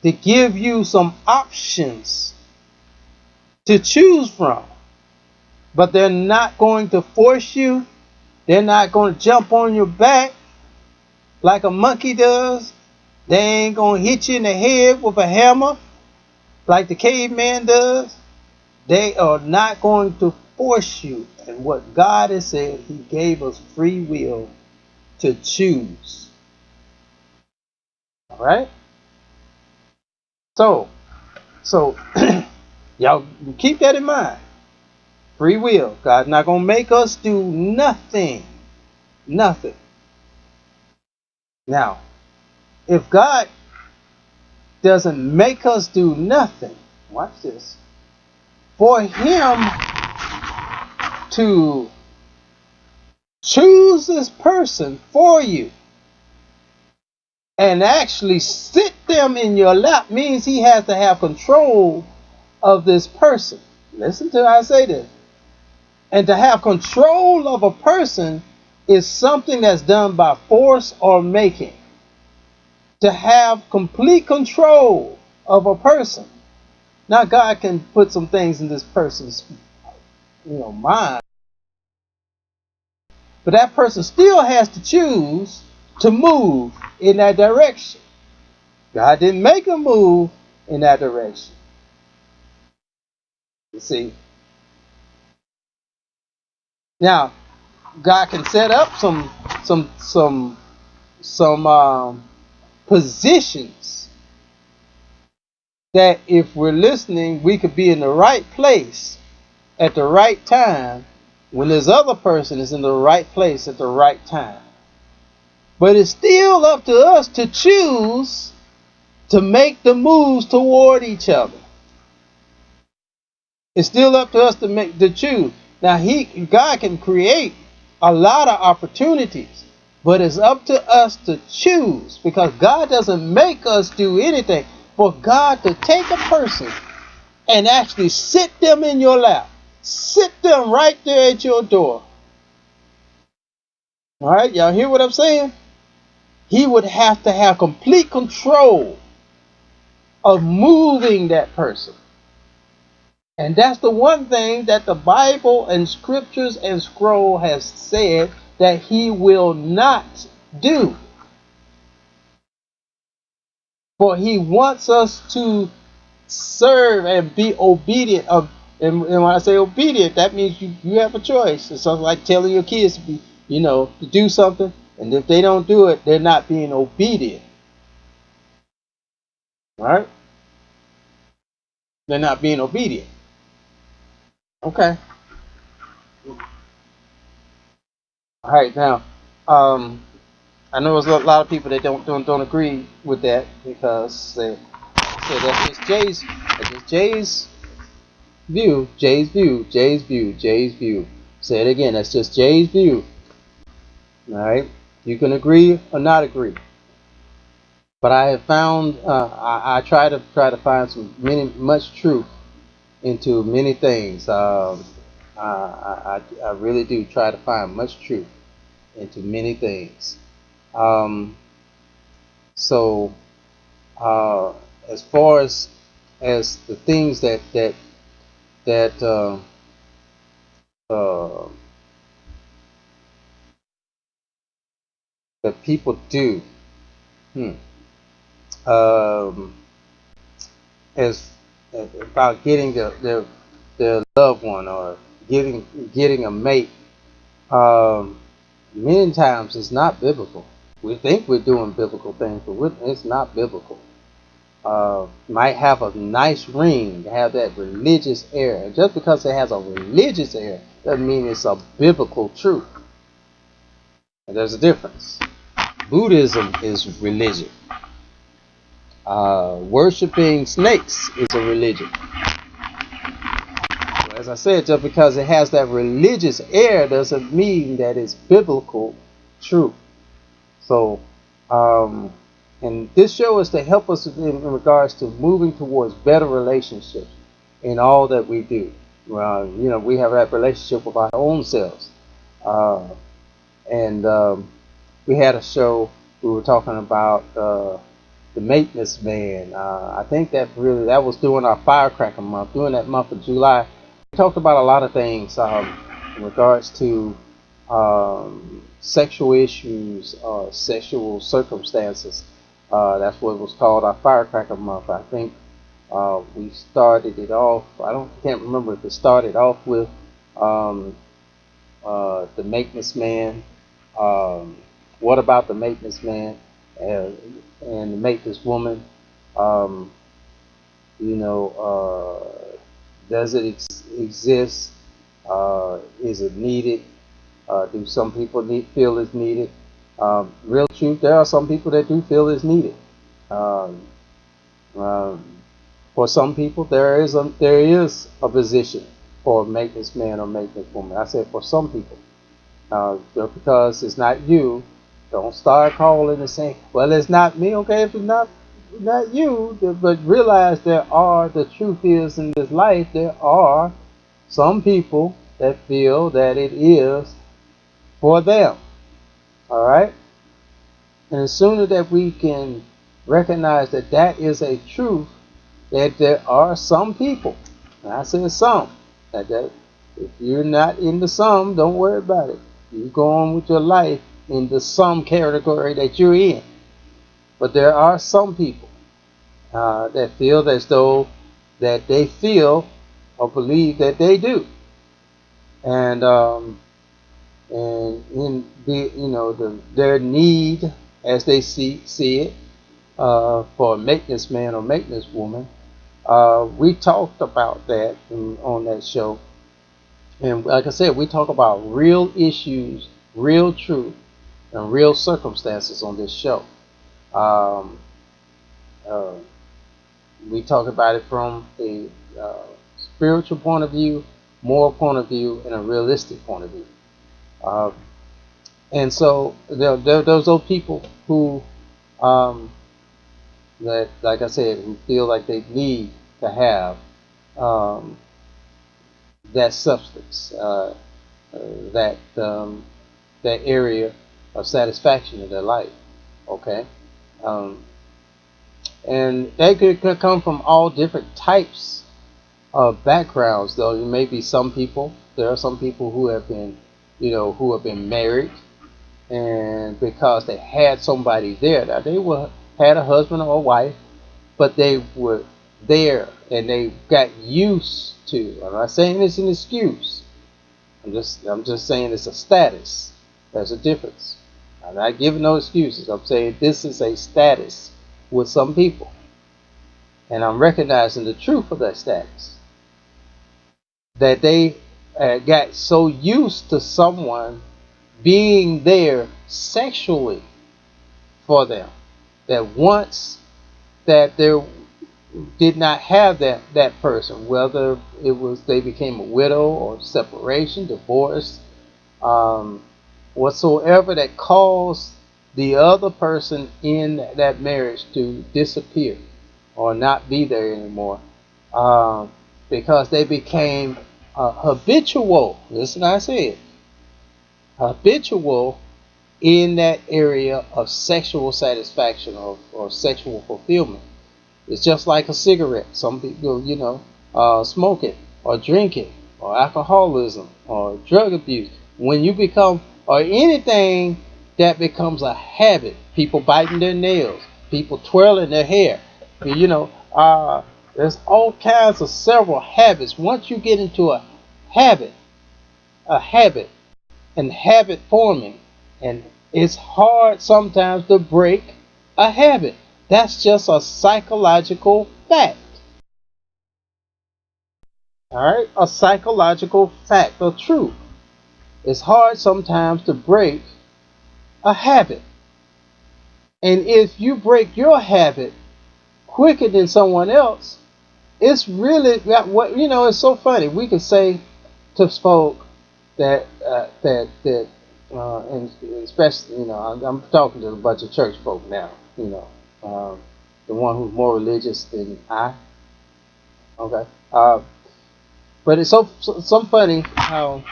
give you some options to choose from. But they're not going to force you. They're not going to jump on your back like a monkey does. They ain't going to hit you in the head with a hammer like the caveman does. They are not going to force you. And what God has said, He gave us free will to choose. All right? So y'all keep that in mind. Free will. God's not going to make us do nothing. Nothing. Now, if God doesn't make us do nothing, watch this. For Him to choose this person for you and actually sit them in your lap means He has to have control of this person. Listen to how I say this. And to have control of a person is something that's done by force or making. To have complete control of a person. Now God can put some things in this person's mind. But that person still has to choose to move in that direction. God didn't make them move in that direction. You see. Now, God can set up some positions that if we're listening, we could be in the right place at the right time when this other person is in the right place at the right time. But it's still up to us to choose to make the moves toward each other. It's still up to us to choose. Now, God can create a lot of opportunities, but it's up to us to choose, because God doesn't make us do anything. For God to take a person and actually sit them in your lap, sit them right there at your door. All right, y'all hear what I'm saying? He would have to have complete control of moving that person. And that's the one thing that the Bible and scriptures and scroll has said that He will not do. For He wants us to serve and be obedient. And when I say obedient, that means you have a choice. It's something like telling your kids to be, to do something, and if they don't do it, they're not being obedient. All right? They're not being obedient. Okay. All right. Now, I know there's a lot of people that don't agree with that because they say that's just Jay's view, Jay's view, Jay's view, Jay's view. Say it again. That's just Jay's view. All right. You can agree or not agree. But I have found I try to find much truth into many things. I really do try to find much truth into many things. Um, so as far as the things that uh, that people do, hmm, um, as about getting their loved one or getting a mate, um, many times it's not biblical. We think we're doing biblical things, but it's not biblical. Might have a nice ring, have that religious air. And just because it has a religious air doesn't mean it's a biblical truth. And there's a difference. Buddhism is religion. Worshipping snakes is a religion. So as I said, just because it has that religious air doesn't mean that it's biblical truth. So, and this show is to help us in regards to moving towards better relationships in all that we do. We have that relationship with our own selves. And we had a show, we were talking about the maintenance man. I think that was during our firecracker month, during that month of July. We talked about a lot of things in regards to sexual issues, sexual circumstances. That's what was called our firecracker month. I think we started it off. Can't remember if it started off with the maintenance man. What about the maintenance man and the maintenance woman? Does it exist? Is it needed? Do some people feel it's needed? Real truth, there are some people that do feel it's needed. Um, um, for some people, there is a position for a maintenance man or maintenance woman. I said for some people. Just because it's not you, don't start calling and saying, "Well, it's not me." Okay, if it's not you, but realize the truth is in this life, there are some people that feel that it is for them. All right? And the sooner that we can recognize that that is a truth, that there are some people, and I said some, that if you're not in the some, don't worry about it. You go on with your life in the some category that you're in. But there are some people that feel as though that they feel or believe that they do, and in their need as they see it for a maintenance man or maintenance woman. We talked about that on that show, and like I said, we talk about real issues, real truth, and real circumstances on this show. Um, uh, we talk about it from a spiritual point of view, moral point of view, and a realistic point of view. And so there's those people who, that, like I said, who feel like they need to have that substance, that area of satisfaction in their life. Okay, and they could come from all different types of backgrounds. Though there may be some people. There are some people who have been, who have been married, and because they had somebody there, now had a husband or a wife, but they were there and they got used to. I'm not saying it's an excuse. I'm just saying it's a status. There's a difference. I'm not giving no excuses. I'm saying this is a status with some people. and I'm recognizing the truth of that status, that they got so used to someone being there sexually for them that once that they did not have that person, whether it was they became a widow or separation, divorce, whatsoever that caused the other person in that marriage to disappear or not be there anymore, because they became habitual. Listen, I said habitual in that area of sexual satisfaction or sexual fulfillment. It's just like a cigarette. Some people, smoke it or drink it, or alcoholism or drug abuse. When you become, or anything that becomes a habit, people biting their nails, people twirling their hair, there's all kinds of several habits. Once you get into a habit, and habit forming, and it's hard sometimes to break a habit. That's just a psychological fact. All right, a psychological fact or truth. It's hard sometimes to break a habit. And if you break your habit quicker than someone else, it's really what it's so funny. We could say to folk that and especially I'm talking to a bunch of church folk now. The one who's more religious than I. Okay. But it's so funny how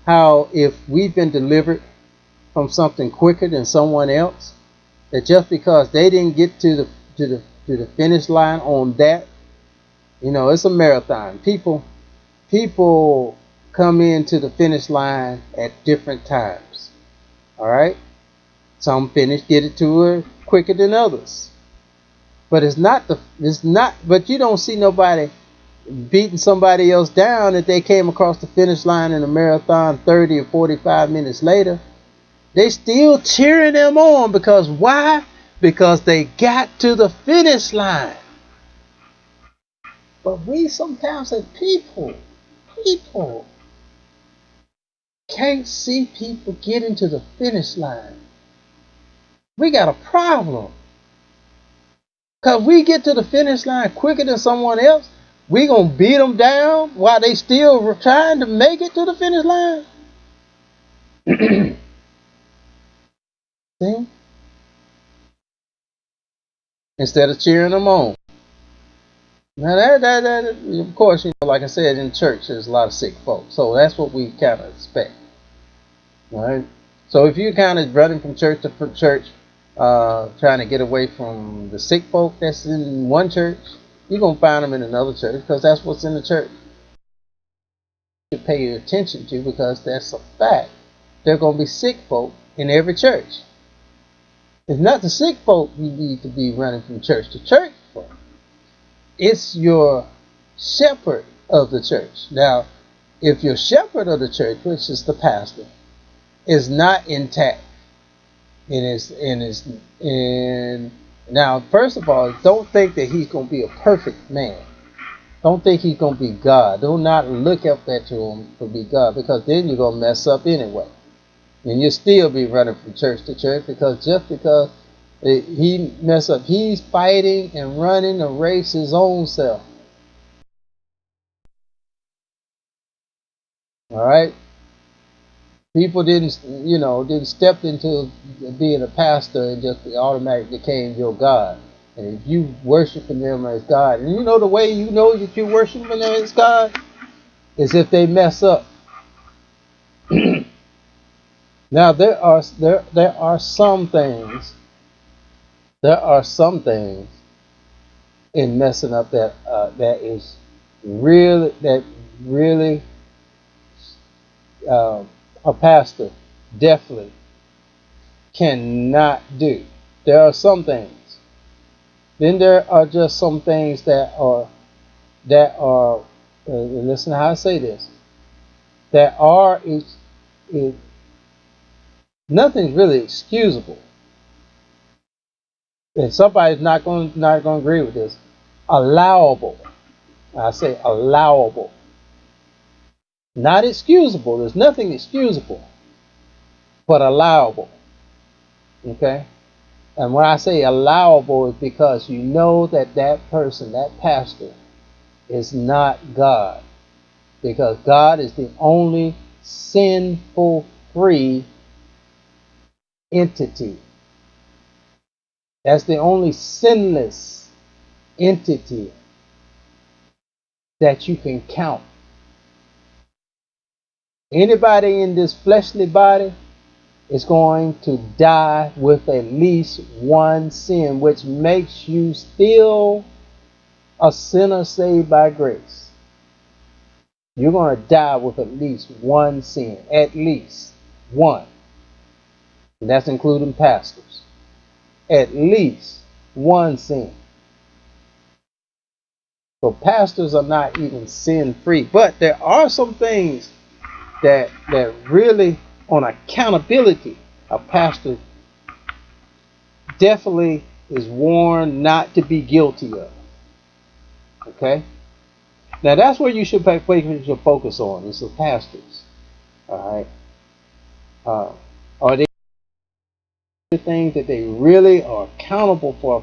how if we've been delivered from something quicker than someone else, that just because they didn't get to the finish line on that, it's a marathon. People come into the finish line at different times. All right, some get it to her quicker than others. But but you don't see nobody beating somebody else down if they came across the finish line in a marathon 30 or 45 minutes later. They still cheering them on, because why? Because they got to the finish line. But we sometimes as people can't see people getting to the finish line. We got a problem. Because we get to the finish line quicker than someone else, we going to beat them down while they still trying to make it to the finish line. See? Instead of cheering them on. Now that of course, like I said, in church there's a lot of sick folks. So that's what we kind of expect. All right? So if you're kind of running from church to church, trying to get away from the sick folk that's in one church, you're going to find them in another church, because that's what's in the church. You pay attention to, because that's a fact. There are going to be sick folk in every church. It's not the sick folk you need to be running from church to church for. It's your shepherd of the church. Now, if your shepherd of the church, which is the pastor, is not intact, now, first of all, don't think that he's going to be a perfect man. Don't think he's going to be God. Do not look up to him to be God, because then you're going to mess up anyway. And you'll still be running from church to church, because just because he mess up, he's fighting and running a race his own self. All right? People didn't step into being a pastor and just automatically became your God. And if you worshiping them as God, and the way you know that you're worshiping them as God is if they mess up. Now there are some things. There are some things in messing up that really a pastor definitely cannot do. There are some things. Then there are just some things that are listen to how I say this, that are nothing's really excusable. And somebody's not going to agree with this. Allowable. I say allowable. Not excusable. There's nothing excusable, but allowable. Okay? And when I say allowable, it's because you know that that person, that pastor, is not God. Because God is the only sinful free entity. That's the only sinless entity that you can count. Anybody in this fleshly body is going to die with at least one sin, which makes you still a sinner saved by grace. You're going to die with at least one sin, at least one. And that's including pastors. At least one sin. So pastors are not even sin free. But there are some things that really, on accountability, a pastor definitely is warned not to be guilty of. Okay? Now that's where you should focus on, is the pastors. Alright? Are they the things that they really are accountable for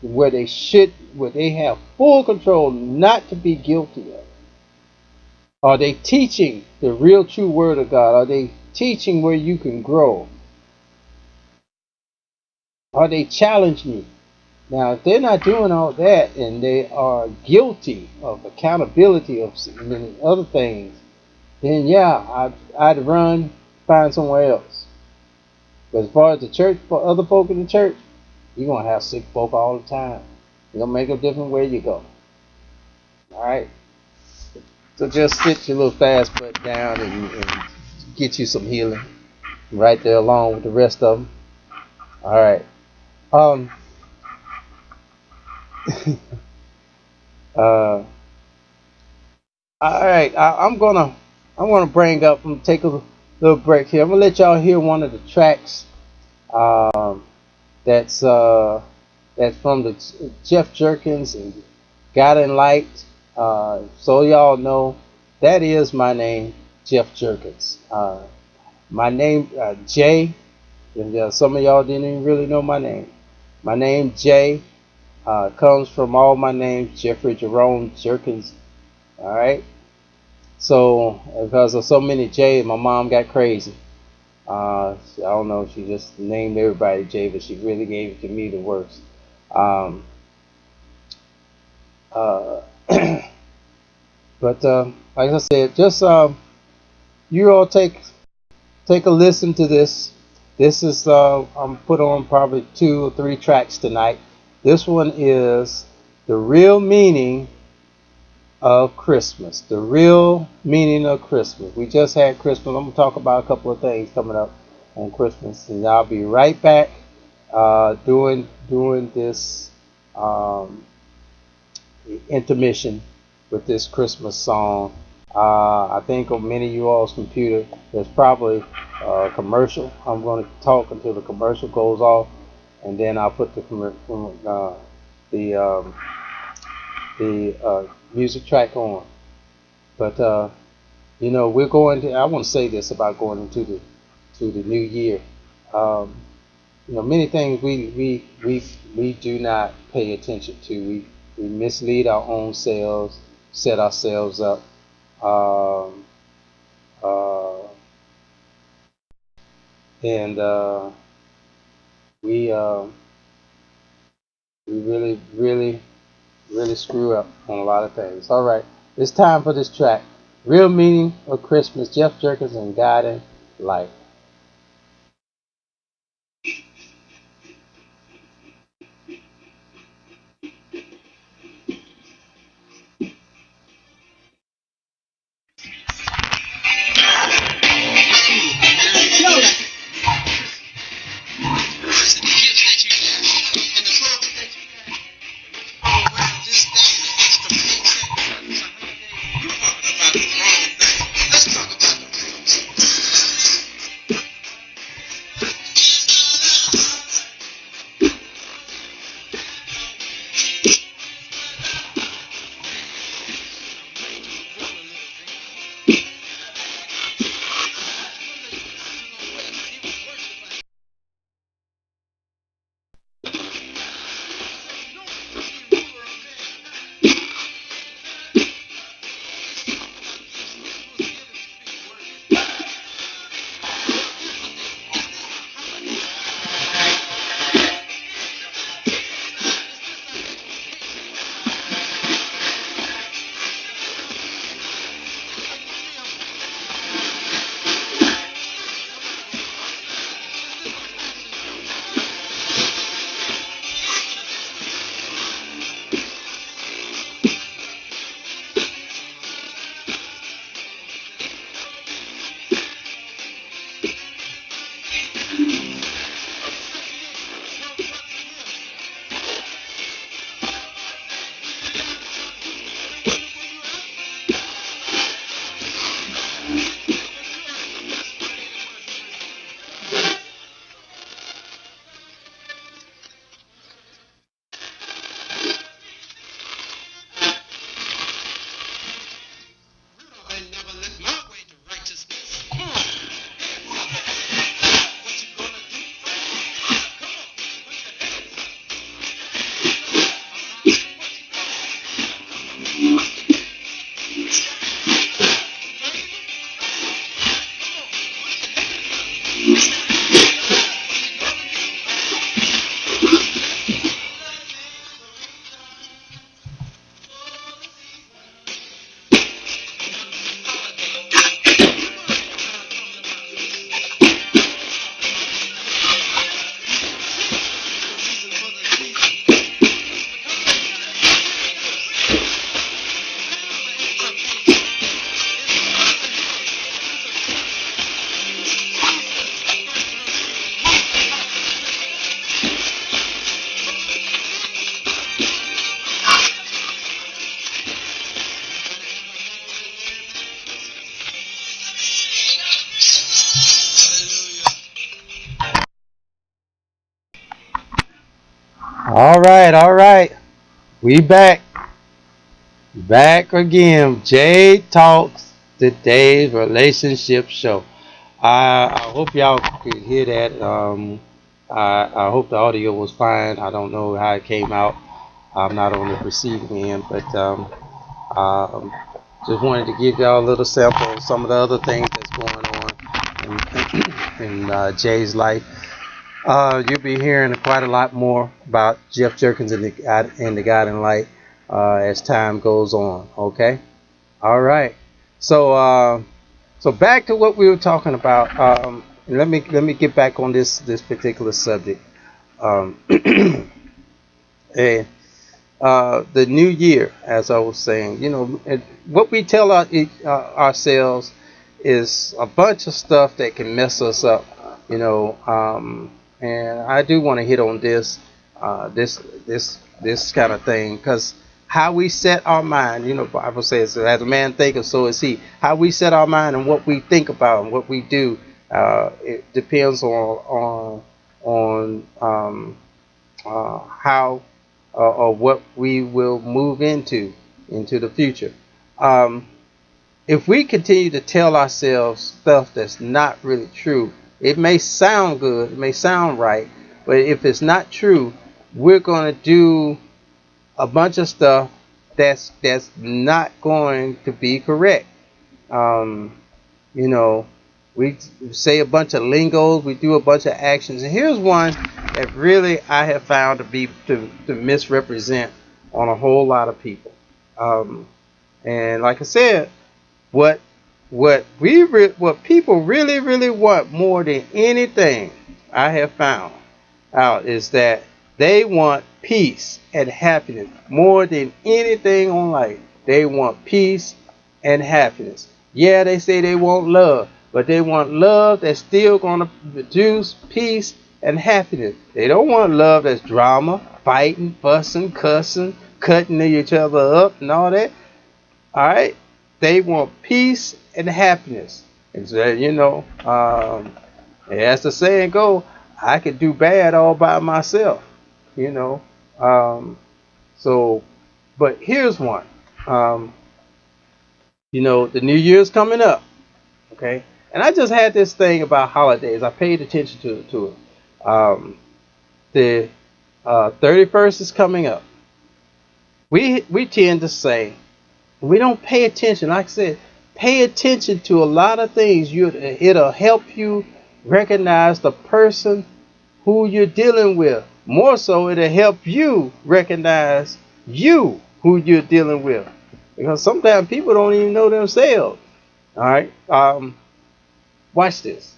where they have full control not to be guilty of? Are they teaching the real true word of God? Are they teaching where you can grow? Are they challenging you? Now, if they're not doing all that and they are guilty of accountability of many other things, then yeah, I'd run, find somewhere else. But as far as the church, for other folk in the church, you're going to have sick folk all the time. You're going to make a different where you go. All right? So just sit your little fast butt down and get you some healing right there along with the rest of them. All right. All right. I'm gonna bring up and take a little break here. I'm gonna let y'all hear one of the tracks. That's from the Jeff Jerkins and Guiding Light. So y'all know that is my name, Jeff Jerkins. My name Jay. And some of y'all didn't even really know my name. My name Jay comes from all my names, Jeffrey Jerome Jerkins. All right. So because of so many J's, my mom got crazy. I don't know. She just named everybody Jay, but she really gave it to me the worst. But like I said, just you all take a listen to this. This is I'm put on probably 2 or 3 tracks tonight. This one is The Real Meaning of Christmas. The Real Meaning of Christmas. We just had Christmas. I'm gonna talk about a couple of things coming up on Christmas, and I'll be right back doing this intermission with this Christmas song. I think on many of you all's computer there's probably a commercial. I'm going to talk until the commercial goes off, and then I'll put the music track on. But we're going to. I want to say this about going into the new year. Many things we do not pay attention to. We mislead our own selves, set ourselves up. And we really screw up on a lot of things. All right, it's time for this track. Real Meaning of Christmas, Jeff Jerkins and Guiding Light. All right. We back again. Jay Talks, today's relationship show. I hope y'all could hear that. I hope the audio was fine. I don't know how it came out. I'm not on the receiving end, but um, just wanted to give y'all a little sample of some of the other things that's going on in Jay's life. You'll be hearing quite a lot more about Jeff Jerkins and the Guiding Light as time goes on. Okay, all right. So so back to what we were talking about. Let me get back on this particular subject. Um, and the new year, as I was saying, what we tell ourselves is a bunch of stuff that can mess us up. And I do want to hit on this kind of thing, because how we set our mind, the Bible says, as a man thinketh, so is he. How we set our mind and what we think about and what we do, it depends on how or what we will move into the future. If we continue to tell ourselves stuff that's not really true, it may sound good, it may sound right, but if it's not true, we're going to do a bunch of stuff that's not going to be correct. Um, you know, we say a bunch of lingos, we do a bunch of actions, and here's one that really I have found to misrepresent on a whole lot of people. And like I said, what what people really want more than anything, I have found out, is that they want peace and happiness more than anything on life. They want peace and happiness. Yeah, they say they want love, but they want love that's still going to produce peace and happiness. They don't want love that's drama, fighting, fussing, cussing, cutting each other up and all that. All right, they want peace and happiness. And so, as the saying goes, I could do bad all by myself. You know, so, but here's one. The New Year's coming up. Okay, and I just had this thing about holidays. I paid attention to it. The 31st is coming up. We tend to say, we don't pay attention. Like I said, pay attention to a lot of things. It'll help you recognize the person who you're dealing with. More so, it'll help you recognize who you're dealing with. Because sometimes people don't even know themselves. All right. Watch this.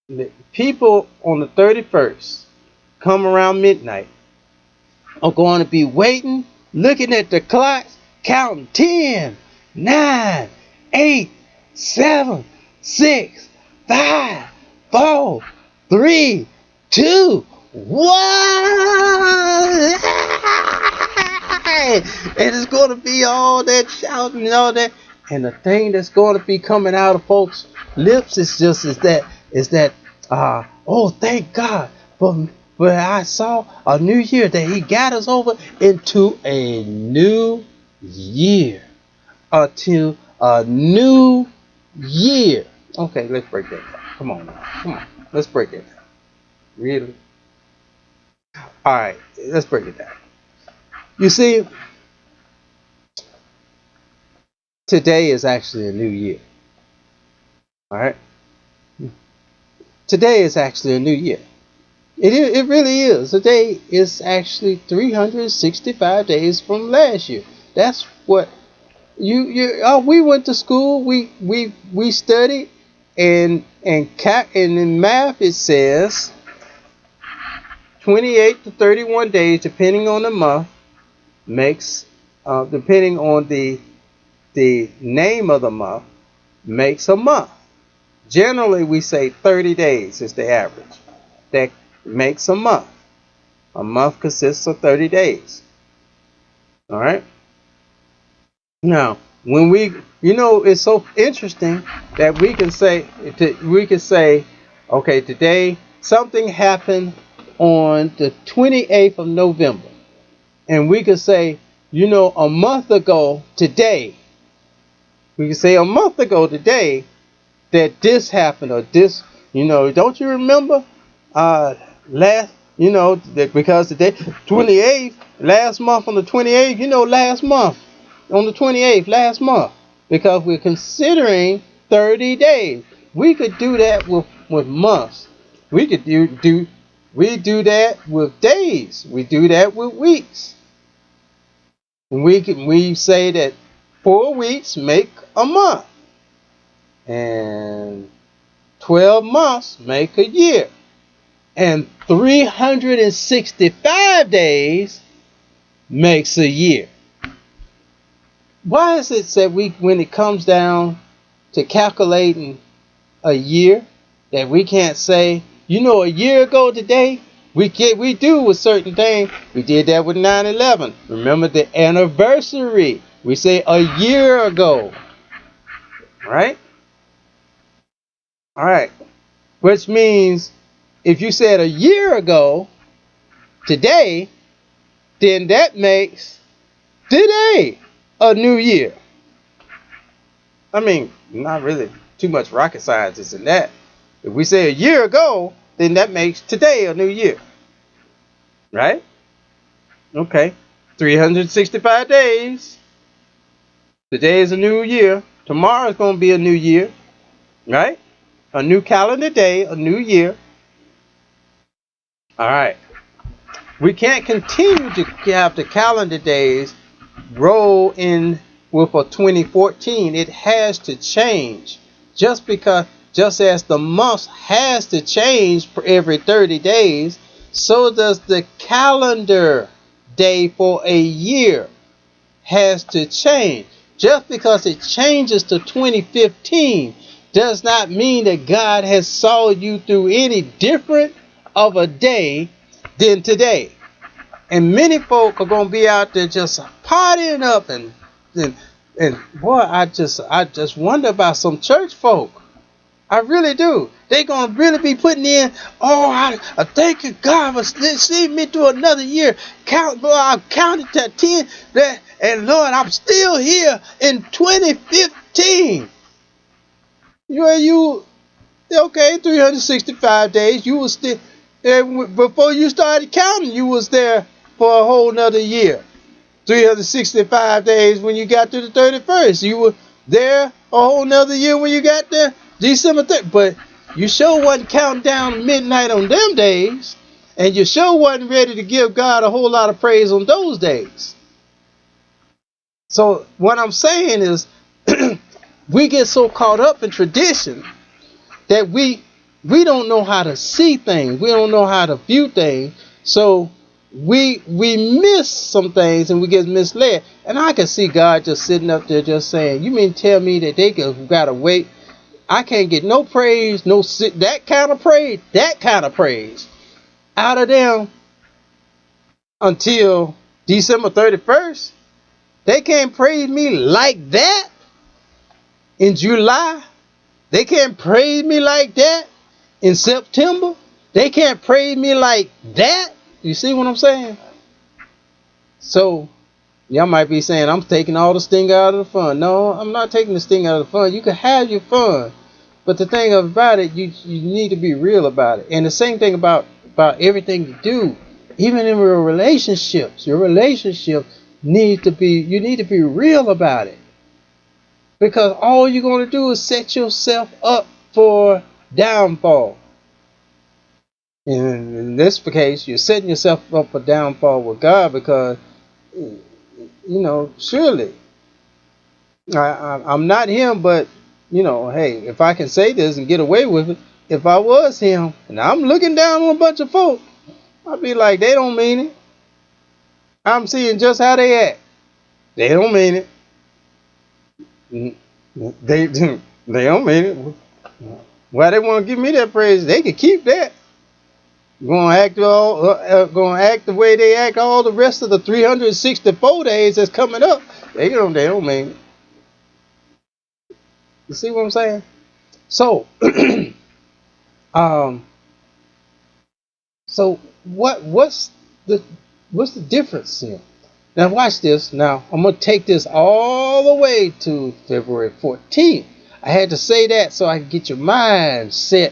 The people on the 31st, come around midnight, are going to be waiting, looking at the clocks, counting 10, 9, 8, 7, 6, 5, 4, 3, 2, 1. And it's going to be all that shouting and all that. And the thing that's going to be coming out of folks' lips is that oh, thank God for I saw a new year, that he got us over into a new year. To a new year. Okay, let's break that down. Come on now. Come on. Let's break it down. Really? Alright, let's break it down. You see, today is actually a new year. Alright? today is actually a new year. It really is. Today is actually 365 days from last year. That's what we went to school. We studied, and in math it says 28 to 31 days, depending on the month, makes depending on the name of the month, makes a month. Generally, we say 30 days is the average. That makes a month. A month consists of 30 days. All right. Now, when it's so interesting that we can say, okay, today something happened on the 28th of November, and we could say, a month ago today, that this happened, or this, don't you remember last, that because today 28th, last month on the 28th, last month on the 28th, last month, because we're considering 30 days. We could do that with months. We could do that with days. We do that with weeks. We say that 4 weeks make a month, and 12 months make a year, and 365 days makes a year. Why is it that when it comes down to calculating a year, that we can't say, a year ago today, we do with certain things. We did that with 9/11. Remember the anniversary. We say a year ago. Right? All right. Which means if you said a year ago today, then that makes today a new year. I mean, not really too much rocket science in that. If we say a year ago, then that makes today a new year. Right? Okay. 365 days. Today is a new year. Tomorrow is going to be a new year. Right? A new calendar day, a new year. All right. We can't continue to have the calendar days roll in with a 2014. It has to change. Just as the month has to change for every 30 days, so does the calendar day for a year has to change. Just because it changes to 2015 does not mean that God has saw you through any different of a day than today. And many folk are going to be out there just partying up, and boy, I just wonder about some church folk. I really do. They're going to really be putting in, I thank you, God, for seeing me through another year. I counted to 10, and Lord, I'm still here in 2015. Okay, 365 days, you were still, before you started counting, you was there for a whole nother year. 365 days when you got to the 31st. You were there a whole nother year when you got there December 3rd. But you sure wasn't counting down midnight on them days. And you sure wasn't ready to give God a whole lot of praise on those days. So what I'm saying is we get so caught up in tradition that we don't know how to see things. We don't know how to view things. So we miss some things and we get misled. And I can see God just sitting up there just saying, you mean tell me that they gotta wait? I can't get no praise, that kind of praise out of them until December 31st. They can't praise me like that in July. They can't praise me like that in September. They can't praise me like that. You see what I'm saying? So, y'all might be saying, I'm taking all the sting out of the fun. No, I'm not taking the sting out of the fun. You can have your fun. But the thing about it, you need to be real about it. And the same thing about everything you do. Even in your relationships you need to be real about it. Because all you're going to do is set yourself up for downfall. In this case, you're setting yourself up for downfall with God because, surely I'm not him, but, hey, if I can say this and get away with it, if I was him and I'm looking down on a bunch of folk, I'd be like, they don't mean it. I'm seeing just how they act. They don't mean it. They don't mean it. Why they want to give me that praise? They can keep that. Gonna act the way they act all the rest of the 364 days that's coming up. They don't mean it. You see what I'm saying? So, so what's the difference here? Now watch this. Now I'm gonna take this all the way to February 14th. I had to say that so I could get your mind set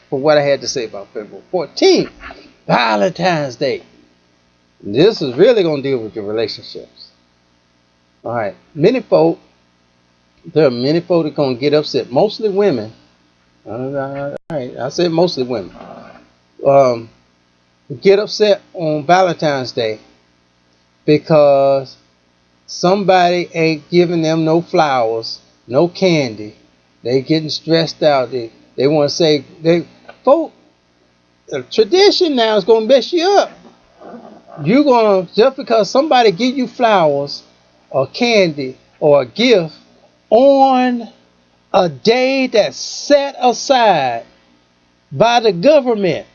for what I had to say about February 14th, Valentine's Day. This is really gonna deal with your relationships. All right, there are many folk that gonna get upset, mostly women. All right, I said mostly women. Get upset on Valentine's Day because somebody ain't giving them no flowers, no candy. They getting stressed out. They want to say tradition now is gonna mess you up. You gonna just because somebody give you flowers or candy or a gift on a day that's set aside by the government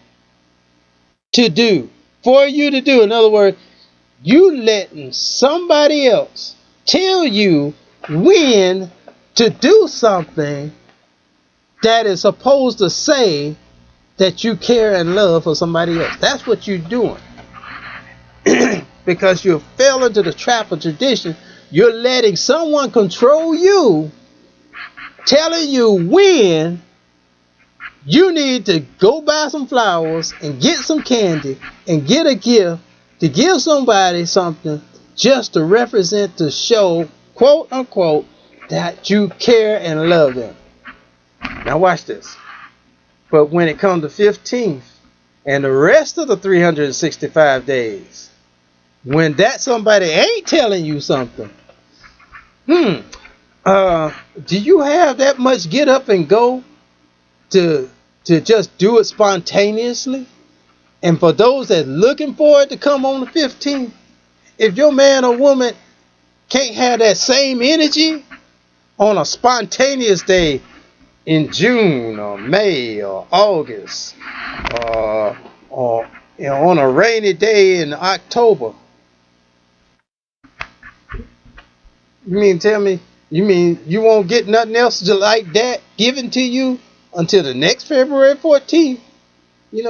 for you to do. In other words, you letting somebody else tell you when to do something that is supposed to say that you care and love for somebody else. That's what you're doing. Because you fell into the trap of tradition. You're letting someone control you, telling you when you need to go buy some flowers and get some candy and get a gift to give somebody something just to represent, to show, quote unquote, that you care and love them. Now watch this. But when it comes to 15th and the rest of the 365 days, when that somebody ain't telling you something, do you have that much get up and go to just do it spontaneously? And for those that's looking for it to come on the 15th, if your man or woman can't have that same energy on a spontaneous day in June or May or August or on a rainy day in October, you mean you won't get nothing else like that given to you until the next February 14th?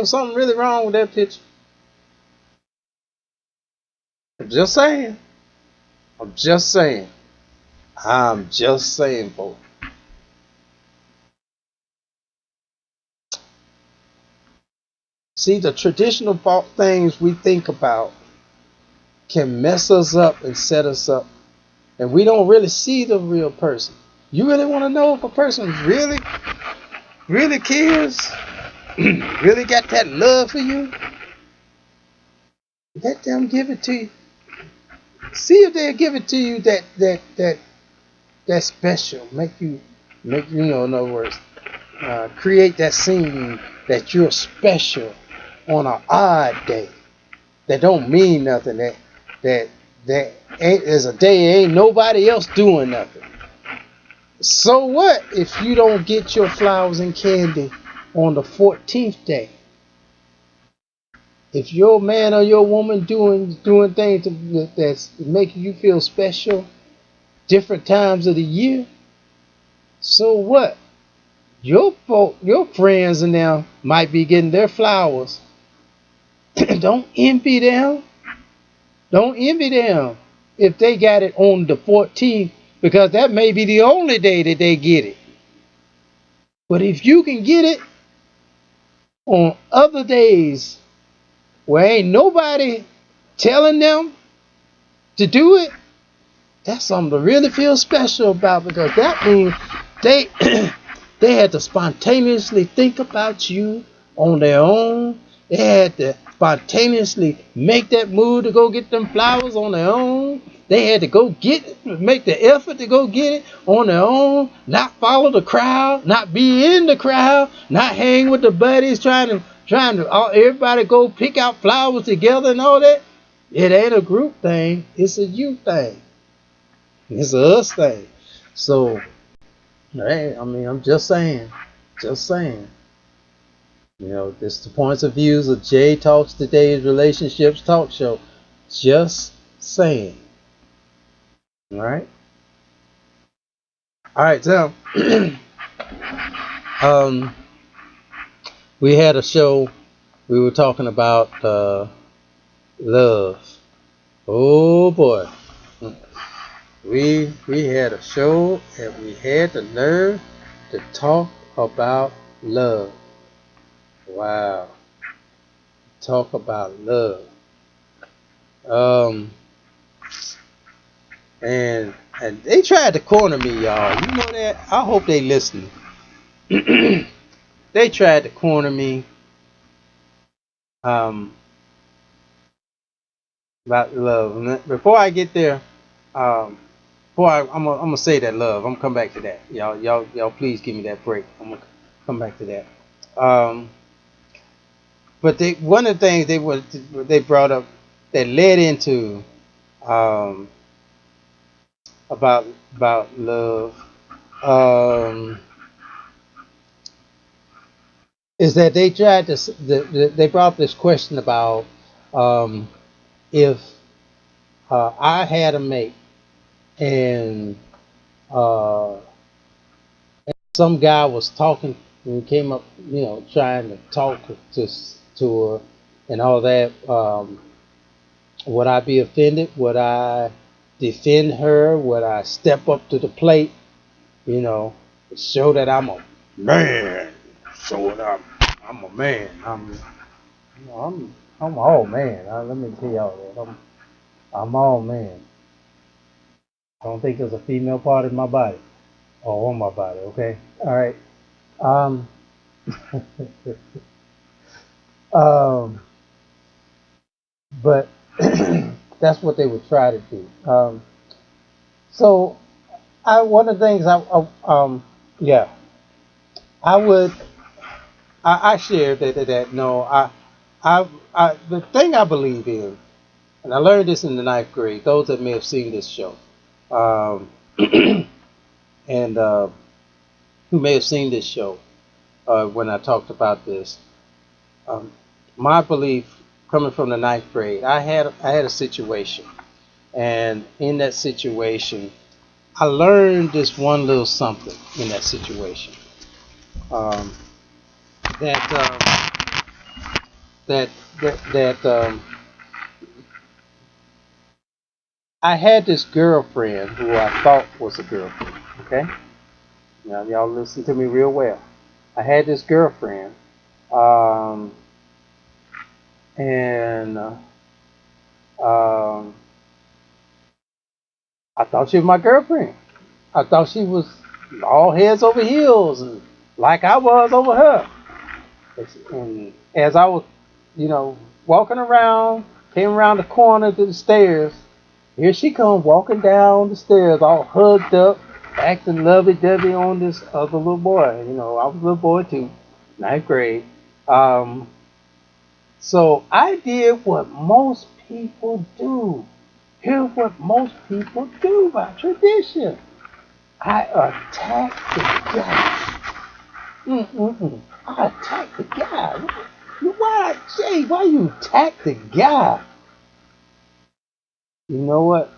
Something really wrong with that picture. I'm just saying, folks. See, the traditional things we think about can mess us up and set us up. And we don't really see the real person. You really want to know if a person really cares, really got that love for you? Let them give it to you. See if they'll give it to you that special. Make you in other words, create that scene that you're special on an odd day that don't mean nothing. That is a day ain't nobody else doing nothing. So what if you don't get your flowers and candy on the 14th day? If your man or your woman doing things that's making you feel special different times of the year, so what? Your friends and them might be getting their flowers. Don't envy them. Don't envy them if they got it on the 14th, because that may be the only day that they get it. But if you can get it on other days where ain't nobody telling them to do it, that's something to really feel special about, because that means they had to spontaneously think about you on their own They had to spontaneously make that move to go get them flowers on their own. They had to go get it, make the effort to go get it on their own, not follow the crowd, not be in the crowd, not hang with the buddies trying to everybody go pick out flowers together and all that. It ain't a group thing, it's a you thing. It's a us thing. So, hey, I mean, I'm just saying. You know, this is the points of views of Jay Talks Today's Relationships Talk Show. Just saying. All right. All right, so we had a show. We were talking about love. Oh boy, we had a show and we had to learn to talk about love. Wow, talk about love. And they tried to corner me, y'all. You know that? I hope they listening. They tried to corner me about love. And before I get there, I'm gonna say that love. I'm gonna come back to that. Y'all, please give me that break. I'm gonna come back to that. But one of the things they brought up that led into about love is that they tried to they brought up this question about if I had a mate and some guy was talking and came up, trying to talk to her and all that, would I be offended? Would I defend her? Would I step up to the plate? Show that I'm a man. Show that I'm a man. I'm all man. Let me tell y'all that I'm all man. I don't think there's a female part in my body or on my body. Okay. All right. But that's what they would try to do. So one of the things I shared that no, the thing I believe in, and I learned this in the 9th grade. Those that may have seen this show, and who may have seen this show when I talked about this, my belief coming from the 9th grade, I had a situation, and in that situation, I learned this one little something in that situation. I had this girlfriend who I thought was a girlfriend. Okay, now y'all listen to me real well. I had this girlfriend, and I thought she was my girlfriend. I thought she was all heads over heels, and like I was over her. And as I was, walking around, came around the corner to the stairs, here she comes walking down the stairs, all hugged up, acting lovey-dovey on this other little boy. I was a little boy too, 9th grade. So I did what most people do. Here's what most people do by tradition. I attacked the guy. I attacked the guy. Why, Jay? Why you attack the guy? You know what?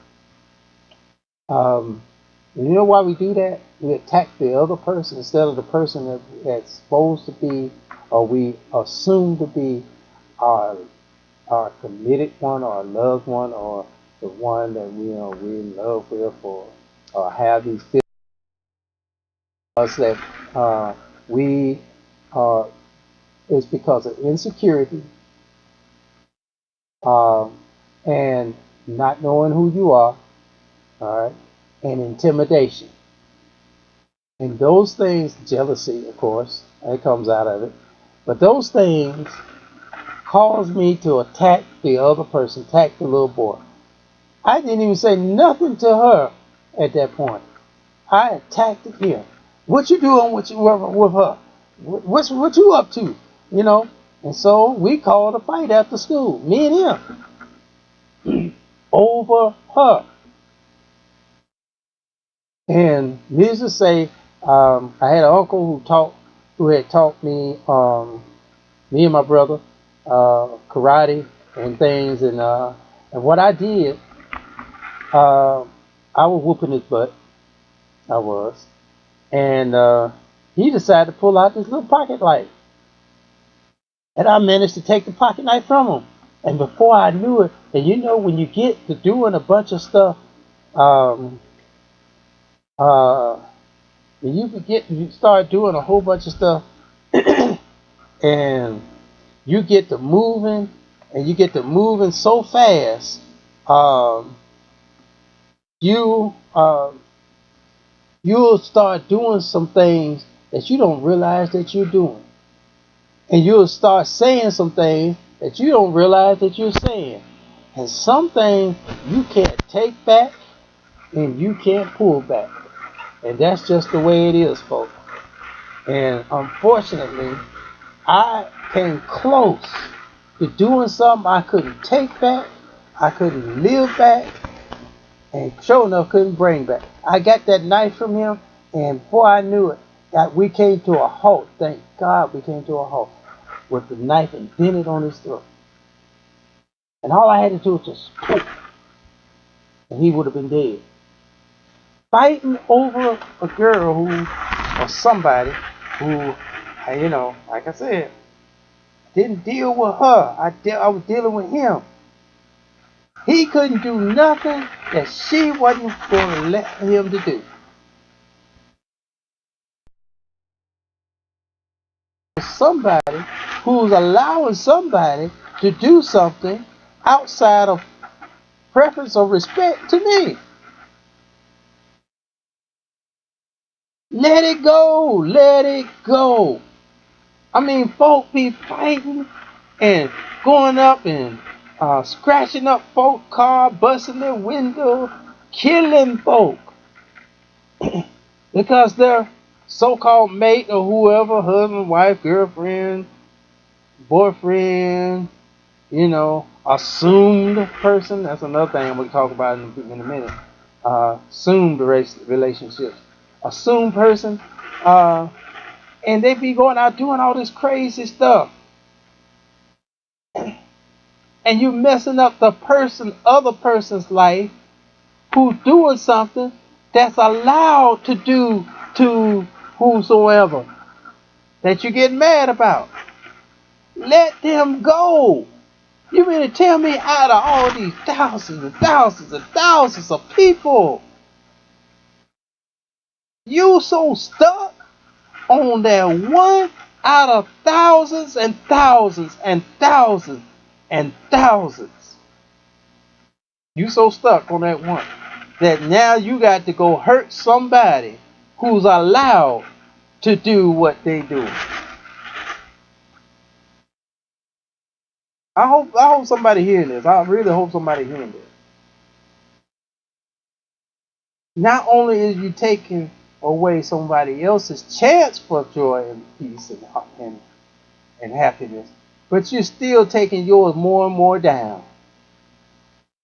You know why we do that? We attack the other person instead of the person that's supposed to be, or we assume to be, our committed one, or our loved one, or the one that we're in love with, or have these feelings that we is because of insecurity and not knowing who you are, all right, and intimidation. And those things, jealousy, of course, it comes out of it. But those things caused me to attack the other person, attack the little boy. I didn't even say nothing to her at that point. I attacked him. What you doing with her? What you up to? You know? And so we called a fight after school, me and him, over her. And needless to say, I had an uncle who had taught me, me and my brother, karate and things, and what I did, uh, I was whooping his butt. I was, and he decided to pull out this little pocket knife, and I managed to take the pocket knife from him. And before I knew it, and you know, when you get to doing a bunch of stuff, um, uh, you start doing a whole bunch of stuff, and you get to moving, and you get to moving so fast, um, you you'll start doing some things that you don't realize that you're doing, and you'll start saying some things that you don't realize that you're saying, and some things you can't take back and you can't pull back, and that's just the way it is, folks. And unfortunately, I came close to doing something I couldn't take back, I couldn't live back, and sure enough couldn't bring back. I got that knife from him, and before I knew it, we came to a halt. Thank God we came to a halt with the knife and bent it on his throat. And all I had to do was just poof, and he would have been dead. Fighting over a girl or somebody who, like I said, didn't deal with her. I was dealing with him. He couldn't do nothing that she wasn't going to let him to do. Somebody who's allowing somebody to do something outside of preference or respect to me. Let it go. Let it go. I mean, folk be fighting and going up and scratching up folk car, busting their window, killing folk because their so-called mate or whoever, husband, wife, girlfriend, boyfriend, assumed person. That's another thing I'm going to talk about in a minute. Assumed relationships. Assumed person. And they be going out doing all this crazy stuff. And you messing up the other person's life who's doing something that's allowed to do to whosoever that you get mad about. Let them go. You mean to tell me out of all these thousands and thousands and thousands of people, you so stuck on that one out of thousands and thousands and thousands and thousands? You so stuck on that one that now you got to go hurt somebody who's allowed to do what they do. I hope somebody hearing this. I really hope somebody hearing this. Not only is you taking away somebody else's chance for joy and peace and happiness, but you're still taking yours more and more down.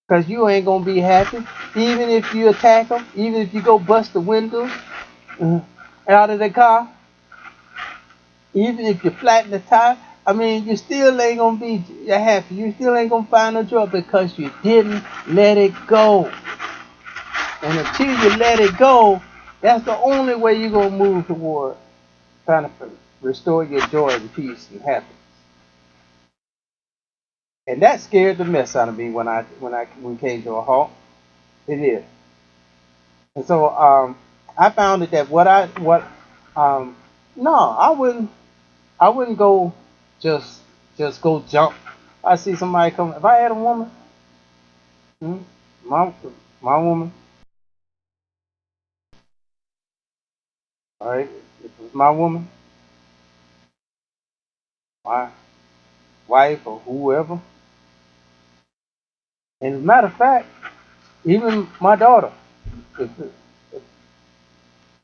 Because you ain't going to be happy. Even if you attack them, even if you go bust the windows out of the car, even if you flatten the tire, I mean, you still ain't going to be happy. You still ain't going to find no joy because you didn't let it go. And until you let it go, that's the only way you're going to move toward trying to restore your joy and peace and happiness. And that scared the mess out of me when we came to a halt. It is. And so I found that no, I wouldn't go just go jump. I see somebody come. If I had a woman, my woman, all right, if it was my woman, I wife or whoever. And as a matter of fact, even my daughter, if, if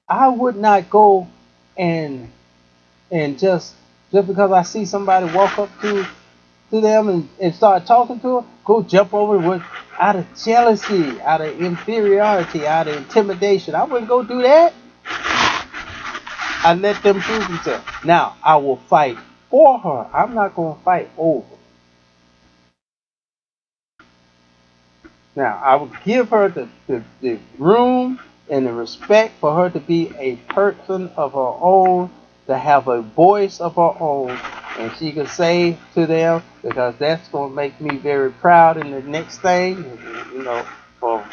I would not go and just because I see somebody walk up to them and start talking to them, go jump over with out of jealousy, out of inferiority, out of intimidation. I wouldn't go do that. I let them prove themselves. Now I will fight for her. I'm not going to fight over. Now I will give her the room and the respect for her to be a person of her own, to have a voice of her own, and she can say to them, because that's going to make me very proud in the next thing, you know, for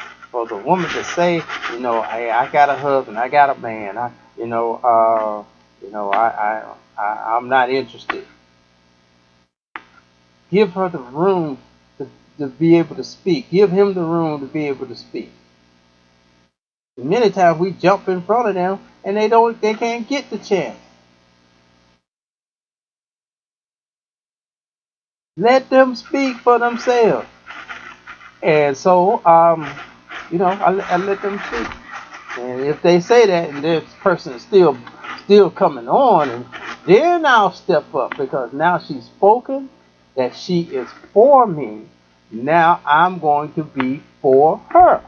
the woman to say, you know, I got a husband, I got a man, I'm not interested. Give her the room to be able to speak. Give him the room to be able to speak. Many times we jump in front of them and they can't get the chance. Let them speak for themselves. And so, I let them speak. And if they say that and this person is still coming on, and then I'll step up, because now she's spoken that she is for me. Now I'm going to be for her.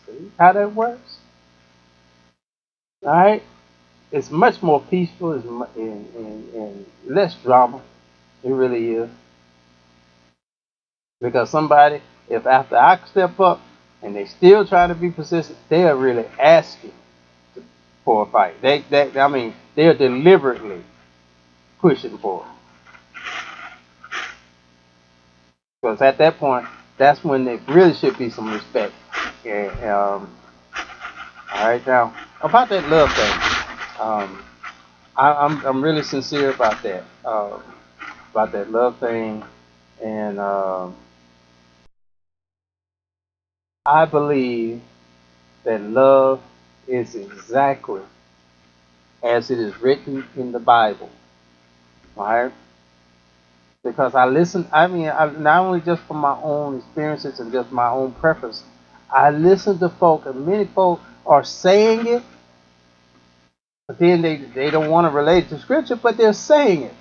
See how that works? All right? It's much more peaceful and less drama. It really is. Because somebody, if after I step up and they still trying to be persistent, they are really asking for a fight. They're deliberately pushing for it. Because at that point, that's when there really should be some respect. And, all right, now about that love thing, I'm really sincere about that love thing, and I believe that love is exactly as it is written in the Bible, right? Because not only just from my own experiences and just my own preference, I listen to folk, and many folk are saying it, but then they don't want to relate it to Scripture, but they're saying it.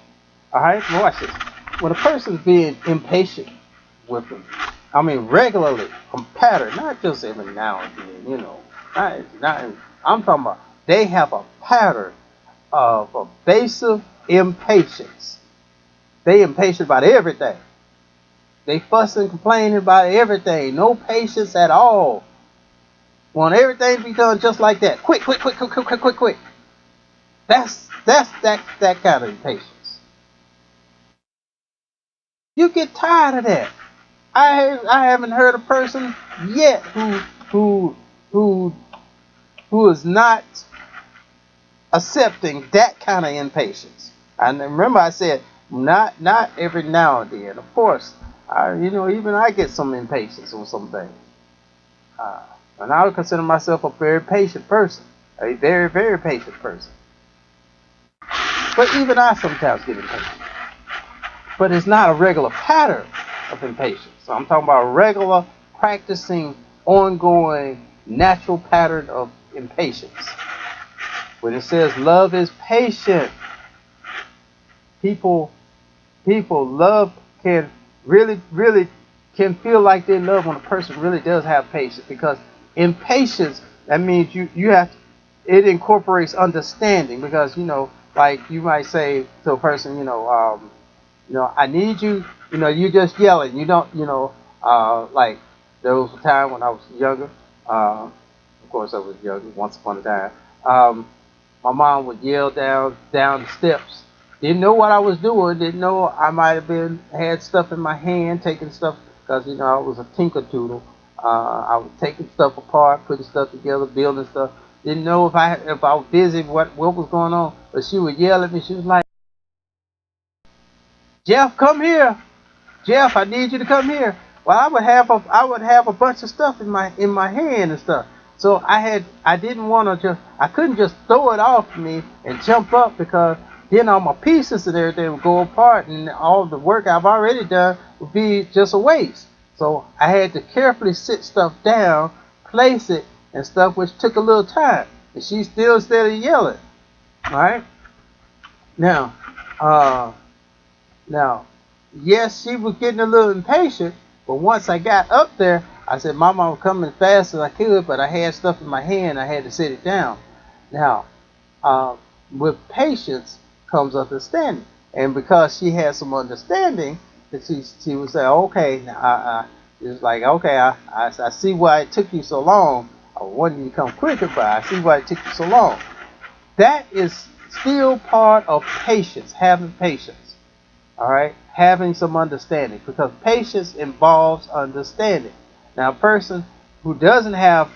All right, watch this. When a person's being impatient with them, regularly, from pattern, not just every now and then, I'm talking about they have a pattern of evasive impatience. They impatient about everything. They fuss and complain about everything. No patience at all. Want everything to be done just like that. Quick. That's that kind of impatience. You get tired of that. I haven't heard a person yet who is not accepting that kind of impatience. And remember, I said not every now and then. Of course, even I get some impatience on some things. And I would consider myself a very patient person, a very, very patient person. But even I sometimes get impatient. But it's not a regular pattern of impatience. So I'm talking about a regular, practicing, ongoing, natural pattern of impatience. When it says love is patient, people love can really can feel like they love when a person really does have patience, because impatience, that means you have to, it incorporates understanding, because like you might say to a person, I need you, you just yelling, you don't, like there was a time when I was younger, of course I was younger once upon a time, my mom would yell down the steps. Didn't know what I was doing. Didn't know I might have had stuff in my hand, taking stuff, because I was a tinker-toodle. I was taking stuff apart, putting stuff together, building stuff. Didn't know if I was busy, what was going on. But she would yell at me. She was like, "Jeff, come here. Jeff, I need you to come here." Well, I would have a bunch of stuff in my hand and stuff. So I couldn't just throw it off me and jump up, because then all my pieces and everything would go apart, and all the work I've already done would be just a waste. So I had to carefully sit stuff down, place it, and stuff, which took a little time. And she still started yelling. All right. Now, yes, she was getting a little impatient, but once I got up there, I said, Mama, I'm coming as fast as I could, but I had stuff in my hand, I had to sit it down. Now, with patience comes understanding. And because she had some understanding, that she would say, okay, it was like, okay, I see why it took you so long. I wanted you to come quicker, but I see why it took you so long. That is still part of patience, having patience. All right, having some understanding, because patience involves understanding. Now, a person who doesn't have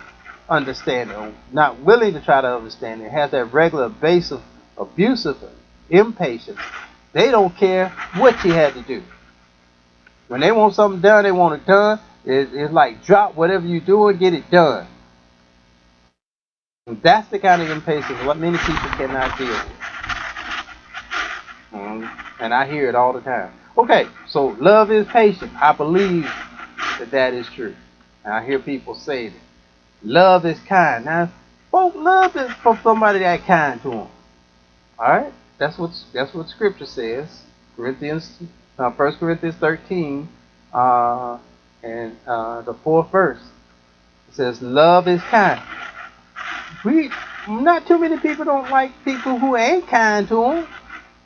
understanding, or not willing to try to understand it, has that regular base of abusive impatience, they don't care what you had to do. When they want something done, they want it done. It's like drop whatever you do and get it done. And that's the kind of impatience what many people cannot deal with. And I hear it all the time. Okay, so love is patient. I believe that is true. And I hear people say that. Love is kind. Now, folks love is for somebody that kind to them. Alright? That's what Scripture says. 1 Corinthians 13, and the 4th verse. It says, love is kind. Not too many people don't like people who ain't kind to them,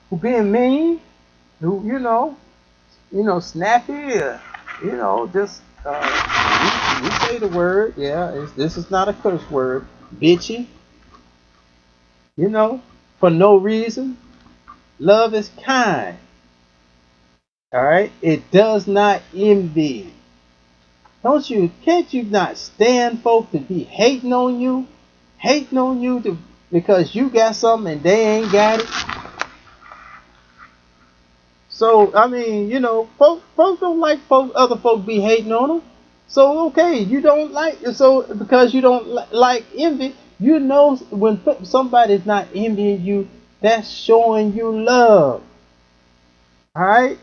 who being mean, who, snappy, just, we say the word, this is not a curse word, bitchy, for no reason. Love is kind. Alright? It does not envy. Can't you not stand folk to be hating on you? Hating on you because you got something and they ain't got it? So, I mean, folks don't like other folk be hating on them. So, okay, you don't like, so because you don't like envy, when somebody's not envying you, that's showing you love. Alright?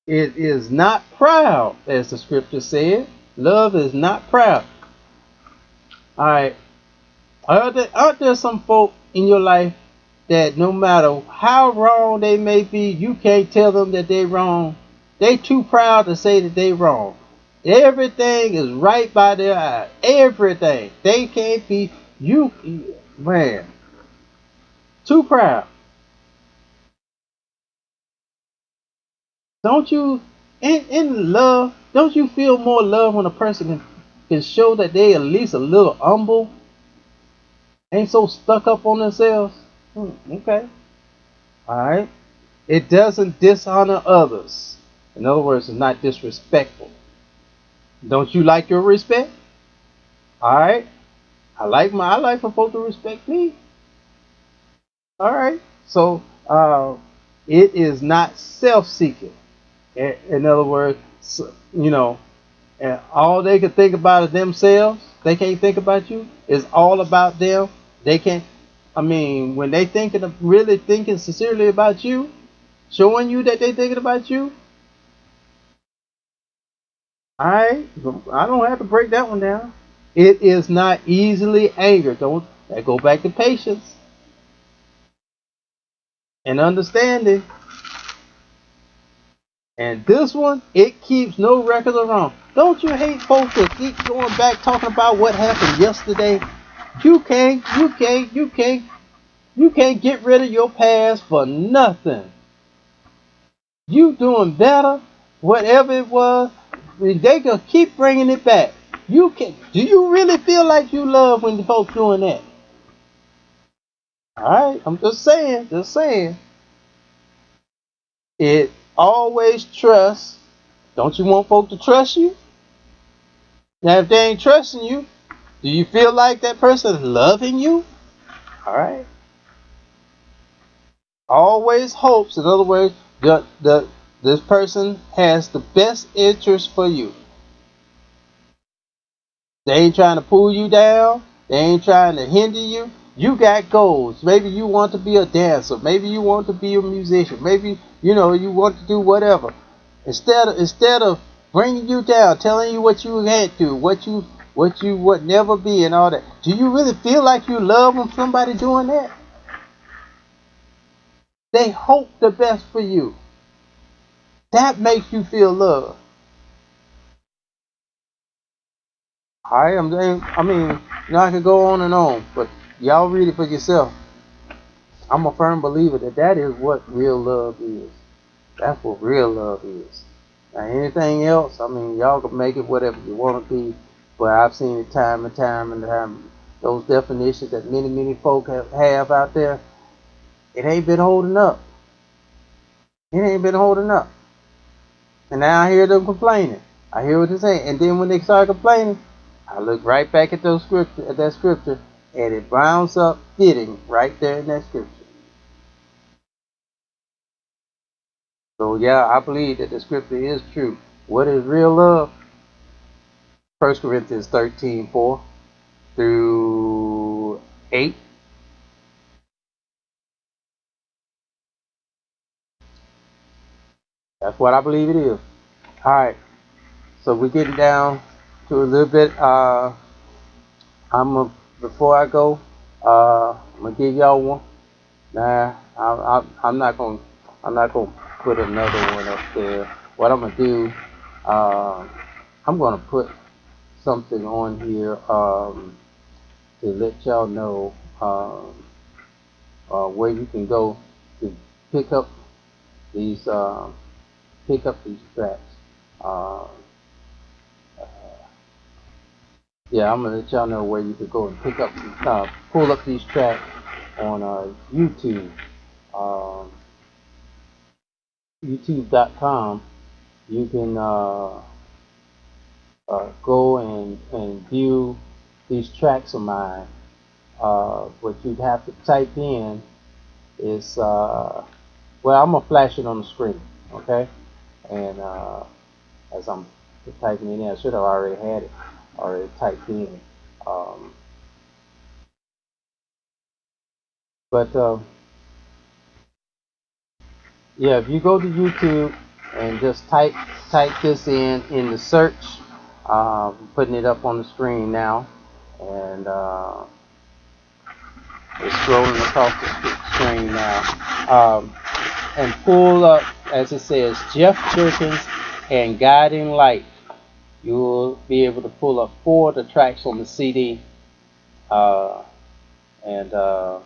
It is not proud, as the scripture said. Love is not proud. Alright. Aren't there some folk in your life that no matter how wrong they may be, you can't tell them that they're wrong? They too proud to say that they're wrong. Everything is right by their eye. Everything. They can't be, man, too proud. Don't you, in love, don't you feel more love when a person can show that they at least a little humble? Ain't so stuck up on themselves? Okay. Alright. It doesn't dishonor others. In other words, it's not disrespectful. Don't you like your respect? Alright. I like for folks to respect me. Alright. So, it is not self-seeking. In other words, and all they can think about is themselves. They can't think about you. It's all about them. They can't. When they really thinking sincerely about you, showing you that they thinking about you. I don't have to break that one down. It is not easily angered. Go back to patience and understanding. And this one, it keeps no record of wrong. Don't you hate folks that keep going back talking about what happened yesterday? You can't get rid of your past for nothing. You doing better, whatever it was, they gonna keep bringing it back. Do you really feel like you love when the folks doing that? Alright, I'm just saying. It always trust. Don't you want folk to trust you? Now, if they ain't trusting you, do you feel like that person is loving you? Alright. Always hopes, in other words, this person has the best interest for you. They ain't trying to pull you down. They ain't trying to hinder you. You got goals. Maybe you want to be a dancer. Maybe you want to be a musician. Maybe you want to do whatever. Instead of bringing you down, telling you what you can't do, what you would never be, and all that. Do you really feel like you love when somebody doing that? They hope the best for you. That makes you feel love. I mean, I could go on and on, but y'all read it for yourself. I'm a firm believer that is what real love is. That's what real love is. Now, anything else, I mean, y'all can make it whatever you want to be, but I've seen it time and time. Those definitions that many folk have out there, it ain't been holding up. It ain't been holding up. And now I hear them complaining. I hear what they're saying. And then when they start complaining, I look right back at that scripture, and it rounds up fitting right there in that scripture. So yeah, I believe that the scripture is true. What is real love? 1 Corinthians 13:4 through 8. That's what I believe it is. Alright. So we're getting down to a little bit. Before I go, I'm gonna give y'all one. Nah, I'm not gonna put another one up there. What I'm gonna do, I'm gonna put something on here to let y'all know where you can go to pick up these tracks. Yeah, I'm gonna let y'all know where you can go and pull up these tracks on YouTube. YouTube.com. You can go and view these tracks of mine. What you'd have to type in is well, I'm gonna flash it on the screen, okay? And as I'm typing it in, I should have already had it already typed in. Yeah, if you go to YouTube and just type this in the search, I'm putting it up on the screen now, and it's scrolling across the screen now, and pull up, as it says, Jeff Jerkins and Guiding Light. You'll be able to pull up 4 of the tracks on the CD, and I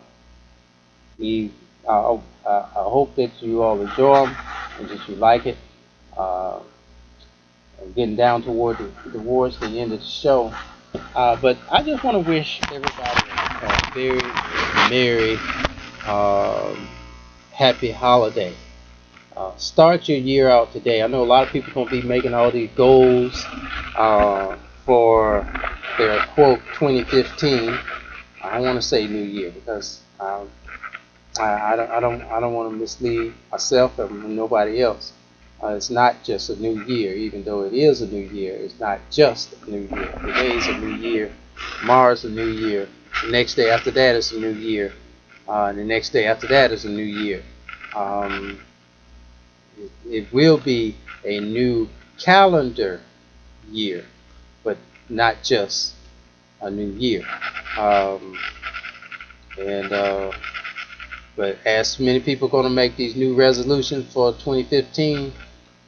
hope that you all enjoy them and that you like it. I'm getting down towards the end of the show, but I just want to wish everybody a very merry, happy holiday. Start your year out today. I know a lot of people are going to be making all these goals for their quote 2015. I don't want to say New Year because I don't want to mislead myself or nobody else. It's not just a new year, even though it is a new year. It's not just a new year. Today is a new year. Tomorrow's a new year. The next day after that is a new year. The next day after that is a new year. It will be a new calendar year, but not just a new year. But as many people are going to make these new resolutions for 2015,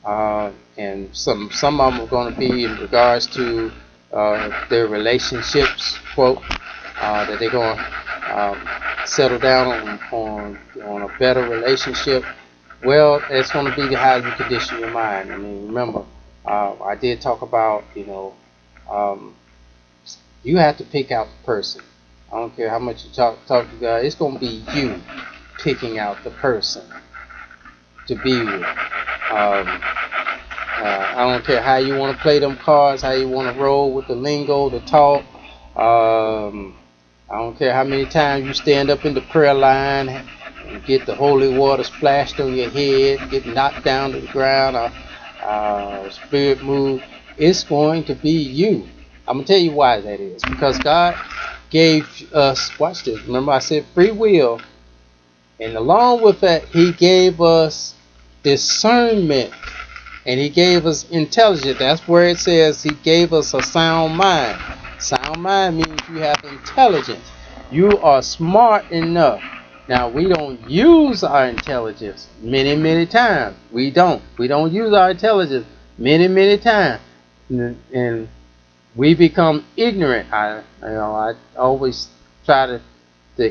and some of them are going to be in regards to their relationships, quote, that they're going to settle down on a better relationship. Well, it's going to be how you condition your mind. I mean, remember, I did talk about, you have to pick out the person. I don't care how much you talk to God. It's going to be you picking out the person to be with. I don't care how you want to play them cards, how you want to roll with the lingo, the talk. I don't care how many times you stand up in the prayer line and get the holy water splashed on your head, get knocked down to the ground, spirit move. It's going to be you. I'm going to tell you why that is. Because God gave us, watch this, remember I said free will, and along with that, he gave us discernment, and he gave us intelligence. That's where it says he gave us a sound mind. Sound mind means you have intelligence. You are smart enough. Now, we don't use our intelligence many times. We don't use our intelligence many times, and we become ignorant. I always try to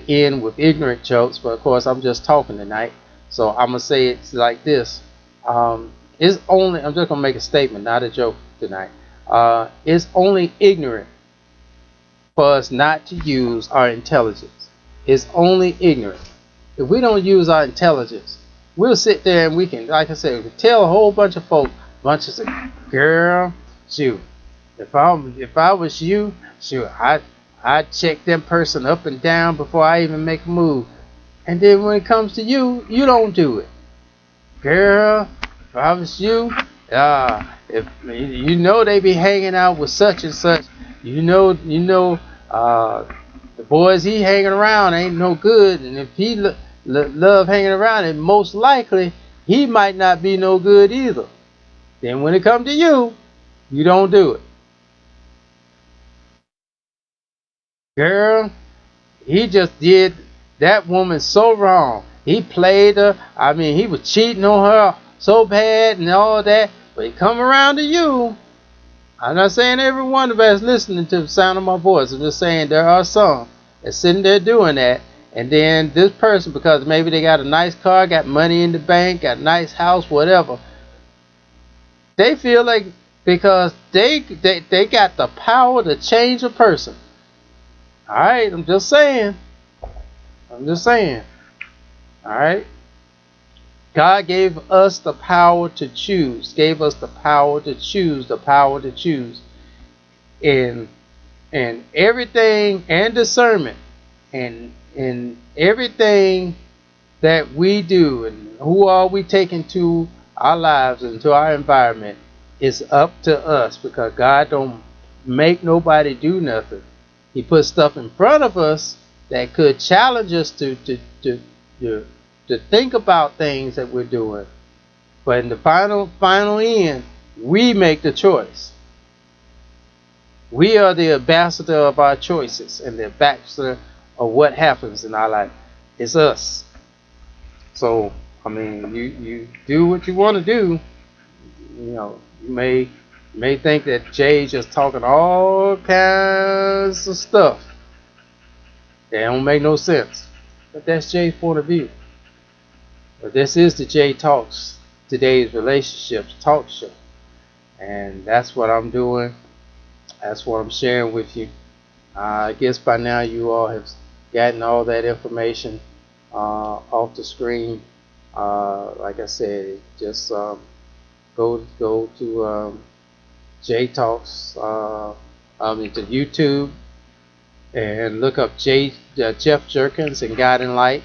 end with ignorant jokes, but of course I'm just talking tonight, so I'm gonna say it's like this. It's only, I'm just gonna make a statement, not a joke tonight. It's only ignorant for us not to use our intelligence. It's only ignorant. If we don't use our intelligence, we'll sit there and we can, like I said, we can tell a whole bunch of folk, bunches of, girl, shoot, if I was you, shoot, I'd check that person up and down before I even make a move. And then when it comes to you, you don't do it. Girl, if I was you, if you know they be hanging out with such and such, you know, the boys he hanging around ain't no good, and if he love hanging around, and most likely he might not be no good either. Then when it comes to you, you don't do it. Girl, he just did that woman so wrong. He played her. I mean, he was cheating on her so bad and all that. But he come around to you. I'm not saying every one of us listening to the sound of my voice. I'm just saying there are some that's sitting there doing that. And then this person, because maybe they got a nice car, got money in the bank, got a nice house, whatever, they feel like because they got the power to change a person. Alright, I'm just saying. Alright. God gave us the power to choose. Gave us the power to choose. The power to choose. And everything, and discernment. And in everything that we do, and who are we taking to our lives and to our environment, is up to us, because God don't make nobody do nothing. He puts stuff in front of us that could challenge us to think about things that we're doing. But in the final end, we make the choice. We are the ambassador of our choices, and the ambassador of what happens in our life. It's us. So, I mean, you do what you want to do. You know, you may think that Jay's just talking all kinds of stuff that don't make no sense. But that's Jay's point of view. But this is the Jay Talks, today's relationships talk show. And that's what I'm doing. That's what I'm sharing with you. I guess by now you all have gotten all that information off the screen. Like I said, just go to Jay Talks, to YouTube, and look up Jeff Jerkins and Guiding Light.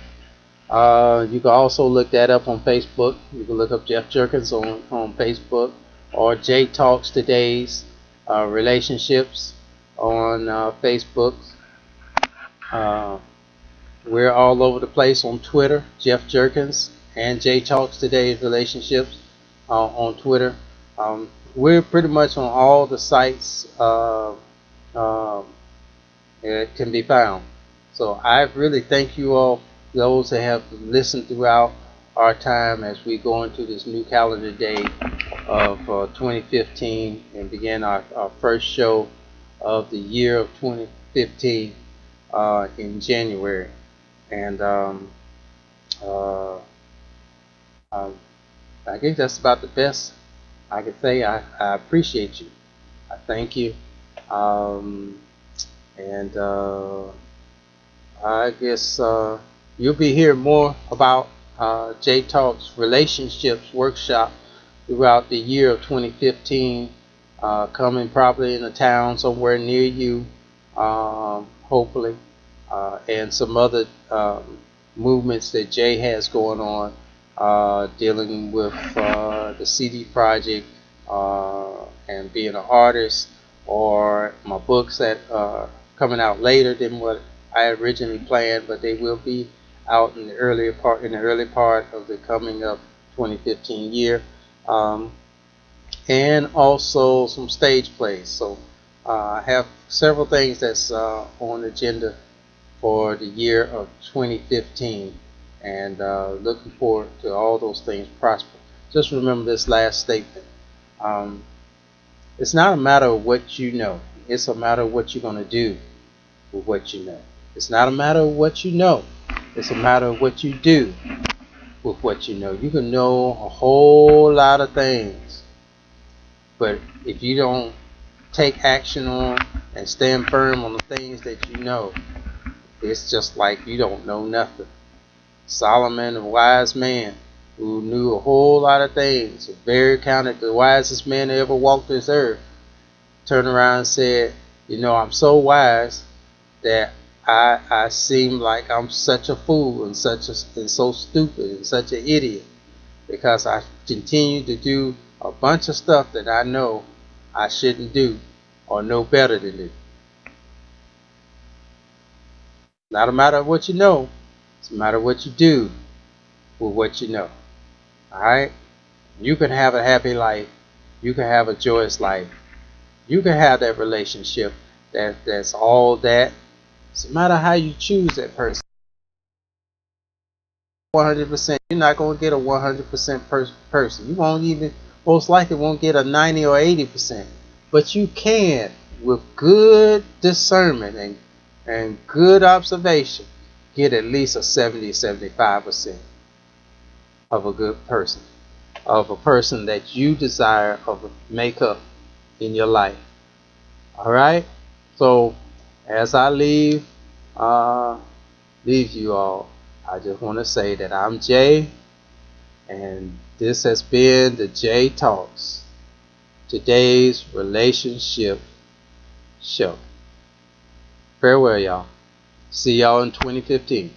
You can also look that up on Facebook. You can look up Jeff Jerkins on Facebook, or Jay Talks Today's Relationships on Facebook. We're all over the place on Twitter, Jeff Jerkins and Jay Talks Today's Relationships on Twitter. We're pretty much on all the sites it can be found. So I really thank you all, those that have listened throughout our time as we go into this new calendar day of 2015 and begin our first show of the year of 2015 in January. And I guess that's about the best I can say. I appreciate you. I thank you. I guess you'll be hearing more about Jay Talks Relationships Workshop throughout the year of 2015, coming probably in a town somewhere near you, hopefully, and some other movements that Jay has going on, dealing with the CD project and being an artist, or my books that coming out later than what I originally planned, but they will be out in the early part of the coming up 2015 year, and also some stage plays. So I have several things that's on the agenda for the year of 2015, and looking forward to all those things prosper. Just remember this last statement. It's not a matter of what you know. It's a matter of what you're going to do with what you know. It's not a matter of what you know. It's a matter of what you do with what you know. You can know a whole lot of things, but if you don't take action on and stand firm on the things that you know, it's just like you don't know nothing. Solomon, a wise man who knew a whole lot of things, very counted the wisest man that ever walked this earth, turned around and said, you know, I'm so wise that I seem like I'm such a fool and so stupid and such an idiot because I continue to do a bunch of stuff that I know I shouldn't do or know better than do. Not a matter of what you know, it's a matter of what you do with what you know. Alright? You can have a happy life. You can have a joyous life. You can have that relationship that's all that. It's a matter how you choose that person. 100%. You're not going to get a 100% person. You won't even, most likely won't get a 90 or 80%. But you can, with good discernment and good observation, get at least a 70-75% of a good person, of a person that you desire of a makeup in your life. All right. So as I leave you all, I just want to say that I'm Jay, and this has been the Jay Talks, today's relationship show. Farewell, y'all. See y'all in 2015.